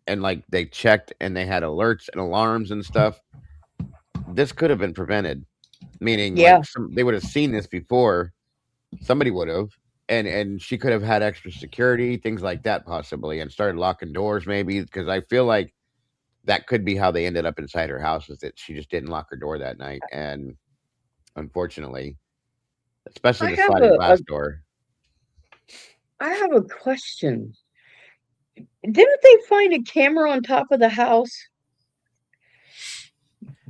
and like they checked and they had alerts and alarms and stuff, this could have been prevented. Meaning, Yeah. like they would have seen this before. Somebody would have, and she could have had extra security, things like that, possibly, and started locking doors, maybe, because I feel like that could be how they ended up inside her house, is that she just didn't lock her door that night, and unfortunately, especially I the have sliding a- glass door. I have a question. Didn't they find a camera on top of the house?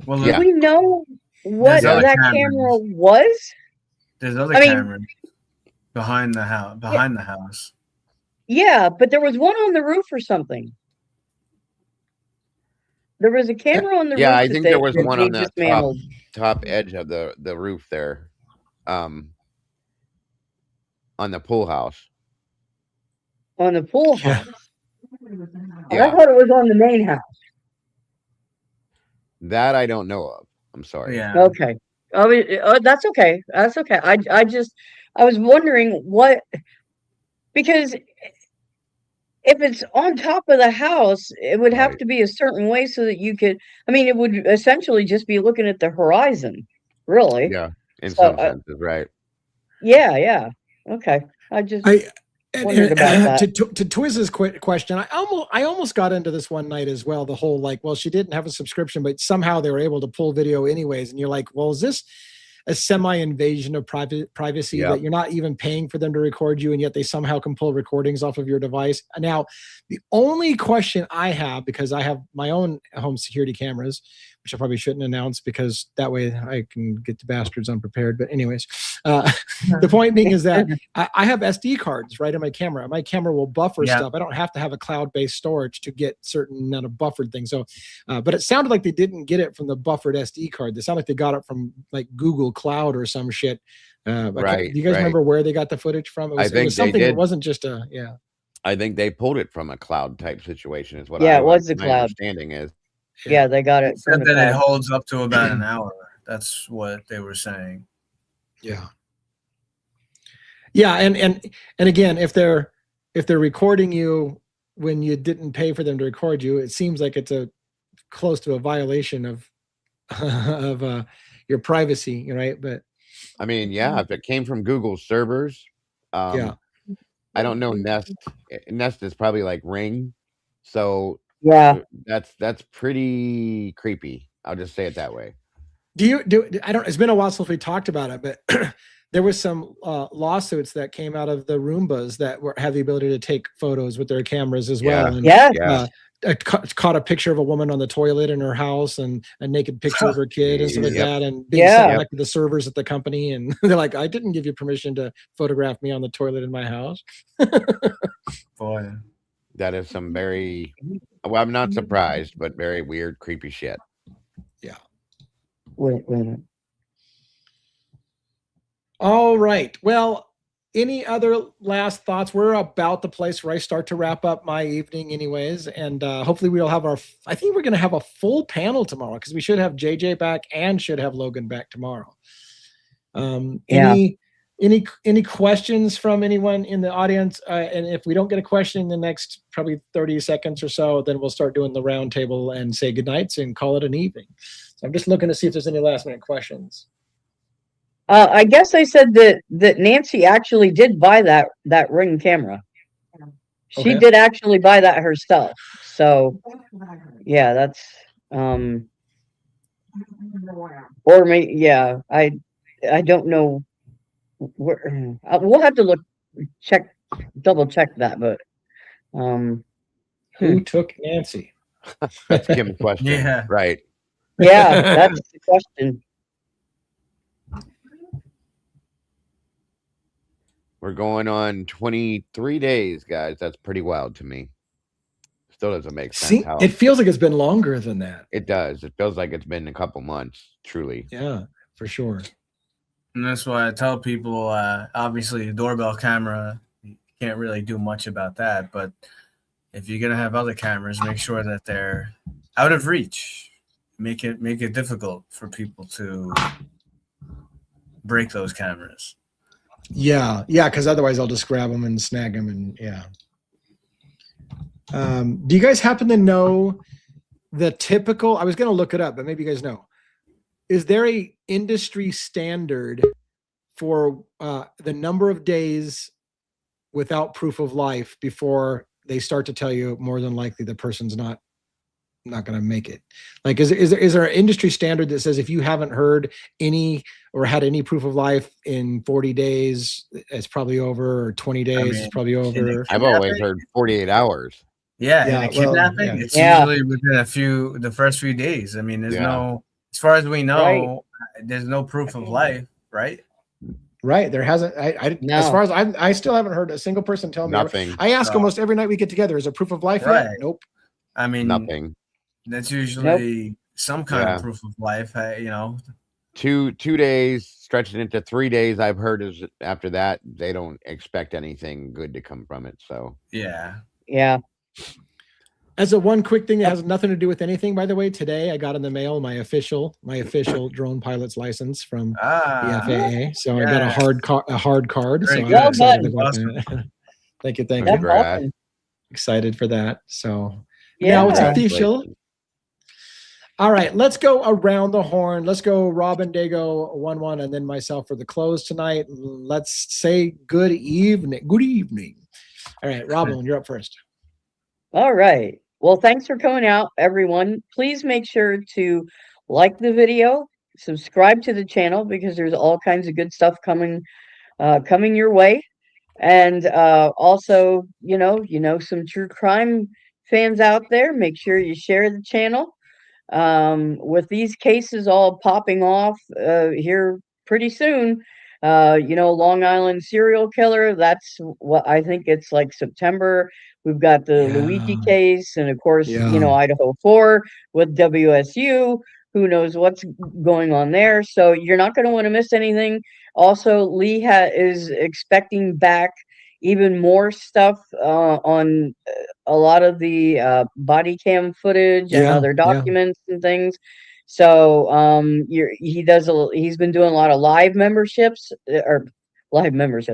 Well, Yeah. Do we know? what There's other that cameras. camera was? There's other I mean- cameras behind the house. Behind the house. Yeah, but there was one on the roof or something. There was a camera on the Yeah, roof. I that think they- there was that one they on that dismantled. top edge of the roof there, on the pool house. On the pool Yeah. house. I Yeah, thought it was on the main house. that I don't know of. I'm sorry. Yeah. Okay. That's okay. That's okay. I was wondering what, because if it's on top of the house, it would have Right. to be a certain way so that you could, I mean, it would essentially just be looking at the horizon, really. Yeah, in So, some senses, right? Yeah. Okay. I just wondered about that. To Twiz's question, I almost got into this one night as well. The whole like, well, she didn't have a subscription, but somehow they were able to pull video anyways. And you're like, well, is this a semi-invasion of privacy Yep. that you're not even paying for them to record you, and yet they somehow can pull recordings off of your device? Now, the only question I have, because I have my own home security cameras, which I probably shouldn't announce because that way I can get the bastards unprepared. But anyways, the point being is that I have SD cards right in my camera. My camera will buffer stuff. I don't have to have a cloud-based storage to get certain amount of buffered things. So, but it sounded like they didn't get it from the buffered SD card. They sounded like they got it from like Google Cloud or some shit. Right. Do you guys right. remember where they got the footage from? It was, I think it was something they that did. wasn't just I think they pulled it from a cloud type situation. Is what Yeah, it was the my cloud. understanding is. Yeah, they got it from Said the that it cloud. holds up to about an hour. That's what they were saying. Yeah. And again, if they're recording you when you didn't pay for them to record you, it seems like it's close to a violation of your privacy, right? But I mean, yeah, if it came from Google servers, yeah, I don't know. Nest is probably like Ring, so Yeah. that's pretty creepy. I'll just say it that way. it's been a while since we talked about it, but there was some lawsuits that came out of the Roombas that have the ability to take photos with their cameras as well. And, Yeah. caught a picture of a woman on the toilet in her house and a naked picture of her kid and stuff like Yep. that, and being sent back to the servers at the company, and they're like, I didn't give you permission to photograph me on the toilet in my house. Boy. That is some very, well, I'm not surprised, but very weird, creepy shit. Yeah. Wait a minute. All right. Well, any other last thoughts? We're about the place where I start to wrap up my evening anyways. And hopefully we'll have I think we're going to have a full panel tomorrow because we should have JJ back and should have Logan back tomorrow. Any questions from anyone in the audience? And if we don't get a question in the next probably 30 seconds or so, then we'll start doing the round table and say goodnights and call it an evening. So I'm just looking to see if there's any last minute questions. I guess they said that Nancy actually did buy that Ring camera. She Okay. did actually buy that herself. So yeah, that's or maybe I don't know where we'll have to double check that, but Who took Nancy? That's Kim's question. Yeah. Right. yeah, that's the question. We're going on 23 days, guys. That's pretty wild to me. Still doesn't make sense. See, How it feels like it's been longer than that. it does. It feels like it's been a couple months, truly. Yeah, for sure. And that's why I tell people, obviously, the doorbell camera, you can't really do much about that. But if you're going to have other cameras, make sure that they're out of reach. Make it difficult for people to break those cameras. Yeah, because otherwise I'll just grab them and snag them, and yeah. Do you guys happen to know the typical? I was going to look it up, but maybe you guys know. Is there a industry standard for the number of days without proof of life before they start to tell you more than likely the person's not going to make it? Like, is there an industry standard that says if you haven't heard any or had any proof of life in 40 days, it's probably over, or 20 days, it's probably over? I've always heard 48 hours. Yeah, Yeah, and well, kidnapping, yeah. it's usually within the first few days. I mean, there's no, as far as we know, There's no proof of life, right? Right. There hasn't. As No. far as I still haven't heard a single person tell me. Nothing. I ask So- almost every night we get together, is there proof of life yet? Right. Nope. I mean, Nothing. that's usually some kind Yeah. of proof of life, you know. 2 days, stretching into 3 days. I've heard is after that they don't expect anything good to come from it. So Yeah. Yeah. As a one quick thing that has nothing to do with anything, by the way, today I got in the mail my official drone pilot's license from the FAA. So I got a hard card. Very So good. I'm excited Well about that. Thank you. That's Congrats. awesome. Excited for that. So Yeah. now it's Yeah. official. All right, let's go around the horn. Let's go Robin, Dago, 1-1, and then myself for the close tonight. Let's say good evening. Good evening. All right, Robin, you're up first. All right. Well, thanks for coming out, everyone. Please make sure to like the video, subscribe to the channel because there's all kinds of good stuff coming your way. And also, you know, some true crime fans out there, make sure you share the channel. With these cases all popping off here pretty soon, you know, Long Island serial killer, that's what I think it's like September. We've got the Luigi case, and of course, you know, Idaho 4 with WSU. Who knows what's going on there? So you're not going to want to miss anything. Also, Lee is expecting back even more stuff on a lot of the body cam footage and other documents and things. So he's been doing a lot of live memberships members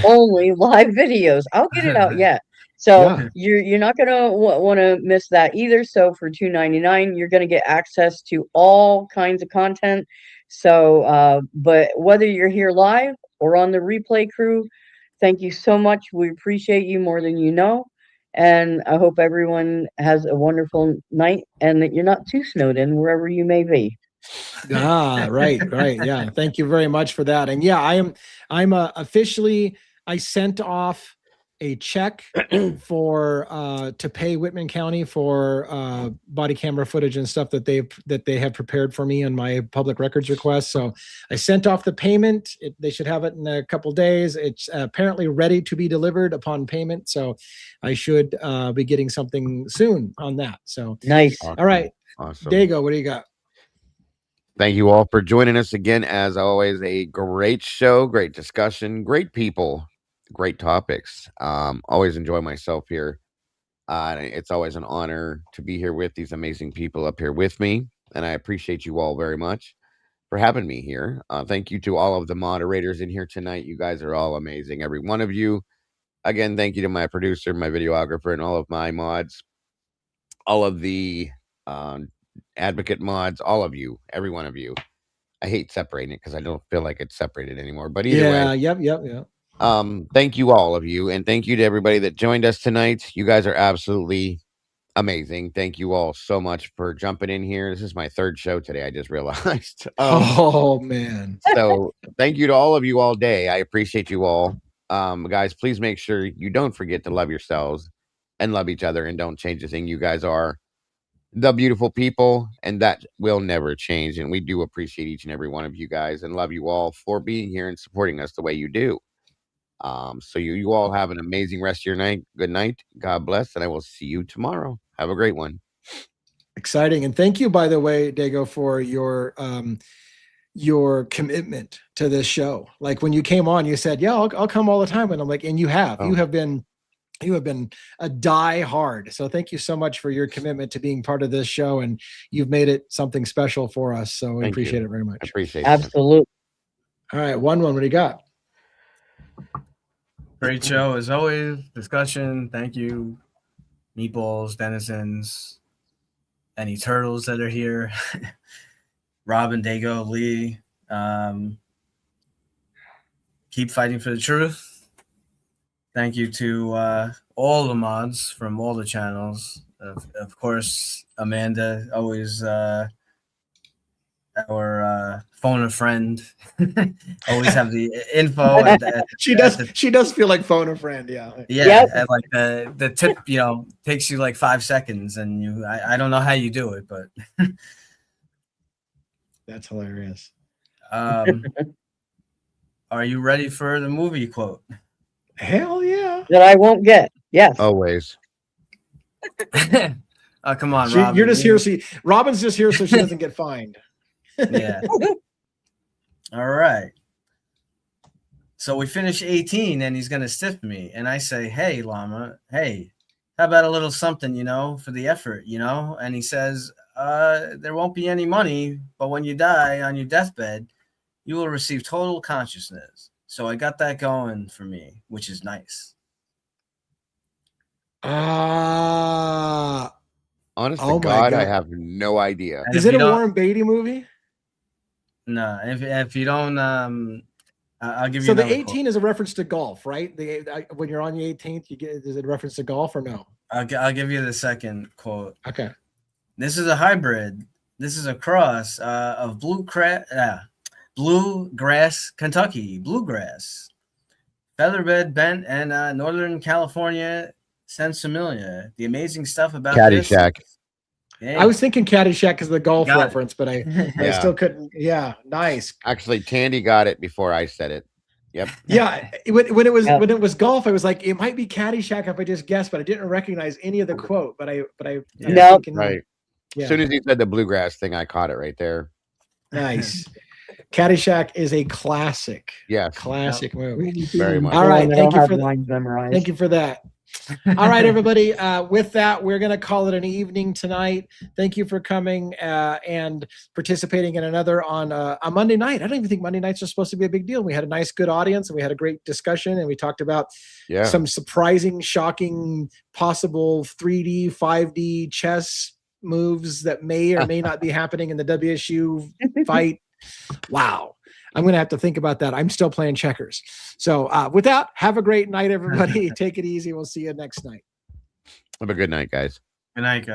only live videos. I'll get it out yet. So you're not gonna want to miss that either. So for $2.99, you're gonna get access to all kinds of content. So but whether you're here live or on the replay crew, thank you so much. We appreciate you more than you know. And I hope everyone has a wonderful night and that you're not too snowed in wherever you may be. Right. Yeah. Thank you very much for that. And yeah, I'm officially, I sent off a check for to pay Whitman County for body camera footage and stuff that they have prepared for me on my public records request. So I sent off the payment. They should have it in a couple days. It's apparently ready to be delivered upon payment. So I should be getting something soon on that. So nice. Awesome. All right. Awesome. Dago, what do you got? Thank you all for joining us again. As always, a great show, great discussion, great people, great topics. Always enjoy myself here. It's always an honor to be here with these amazing people up here with me. And I appreciate you all very much for having me here. Thank you to all of the moderators in here tonight. You guys are all amazing, every one of you. Again, thank you to my producer, my videographer, and all of my mods, all of the advocate mods, all of you, every one of you. I hate separating it because I don't feel like it's separated anymore. But either way, yep. Thank you, all of you, and thank you to everybody that joined us tonight. You guys are absolutely amazing. Thank you all so much for jumping in here. This is my third show today. I just realized. Oh man! So thank you to all of you all day. I appreciate you all, guys. Please make sure you don't forget to love yourselves and love each other, and don't change a thing. You guys are the beautiful people, and that will never change. And we do appreciate each and every one of you guys, and love you all for being here and supporting us the way you do. So you all have an amazing rest of your night. Good night. God bless, and I will see you tomorrow. Have a great one. Exciting. And thank you, by the way, Dago, for your commitment to this show. Like when you came on, you said, yeah, I'll come all the time. And I'm like, and you have been a die hard. So thank you so much for your commitment to being part of this show. And you've made it something special for us. So we appreciate it very much. I appreciate it. Absolutely. All right. 1-1. What do you got? Great show as always. Discussion. Thank you. Meatballs, denizens, any turtles that are here. Robin, Dago, Lee. Keep fighting for the truth. Thank you to all the mods from all the channels. Of course, Amanda, always our phone a friend. Always have the info. She does feel like phone a friend. Yeah. Yep. And like the tip, takes you like 5 seconds, and I don't know how you do it, but That's hilarious. Are you ready for the movie quote? Hell yeah. That I won't get. Yes. Always. Oh, come on, She, Robin. you're just here. Robin's just here so she doesn't get fined. Yeah. All right. So we finish 18 and he's going to stiff me. And I say, hey, Llama, hey, how about a little something, for the effort, And he says, there won't be any money, but when you die on your deathbed, you will receive total consciousness. So I got that going for me, which is nice. Honest to God, I have no idea. Is it a Warren Beatty movie? No. If you don't, I'll give you. So the 18 quote. Is a reference to golf, right? When you're on the 18th, is it a reference to golf or no? I'll give you the second quote. Okay. This is a hybrid. This is a cross of bluegrass, Kentucky, bluegrass, featherbed bent, and Northern California Sensimilia. The amazing stuff about Caddyshack. Hey. I was thinking Caddyshack because of the golf reference, but I still couldn't. Yeah, nice. Actually, Tandy got it before I said it. Yep. Yeah, when it was golf, I was like, it might be Caddyshack if I just guessed, but I didn't recognize any of the quote. But I no, right. Yeah. As soon as he said the bluegrass thing, I caught it right there. Nice. Caddyshack is a classic. Yes. Classic movie. Very much. All right. Thank you for that. Thank you for that. All right, everybody. With that, we're going to call it an evening tonight. Thank you for coming and participating in another on a Monday night. I don't even think Monday nights are supposed to be a big deal. We had a nice, good audience, and we had a great discussion, and we talked about some surprising, shocking, possible 3D, 5D chess moves that may or may not be happening in the WSU fight. Wow. I'm going to have to think about that. I'm still playing checkers. So with that, have a great night, everybody. Take it easy. We'll see you next night. Have a good night, guys. Good night, guys.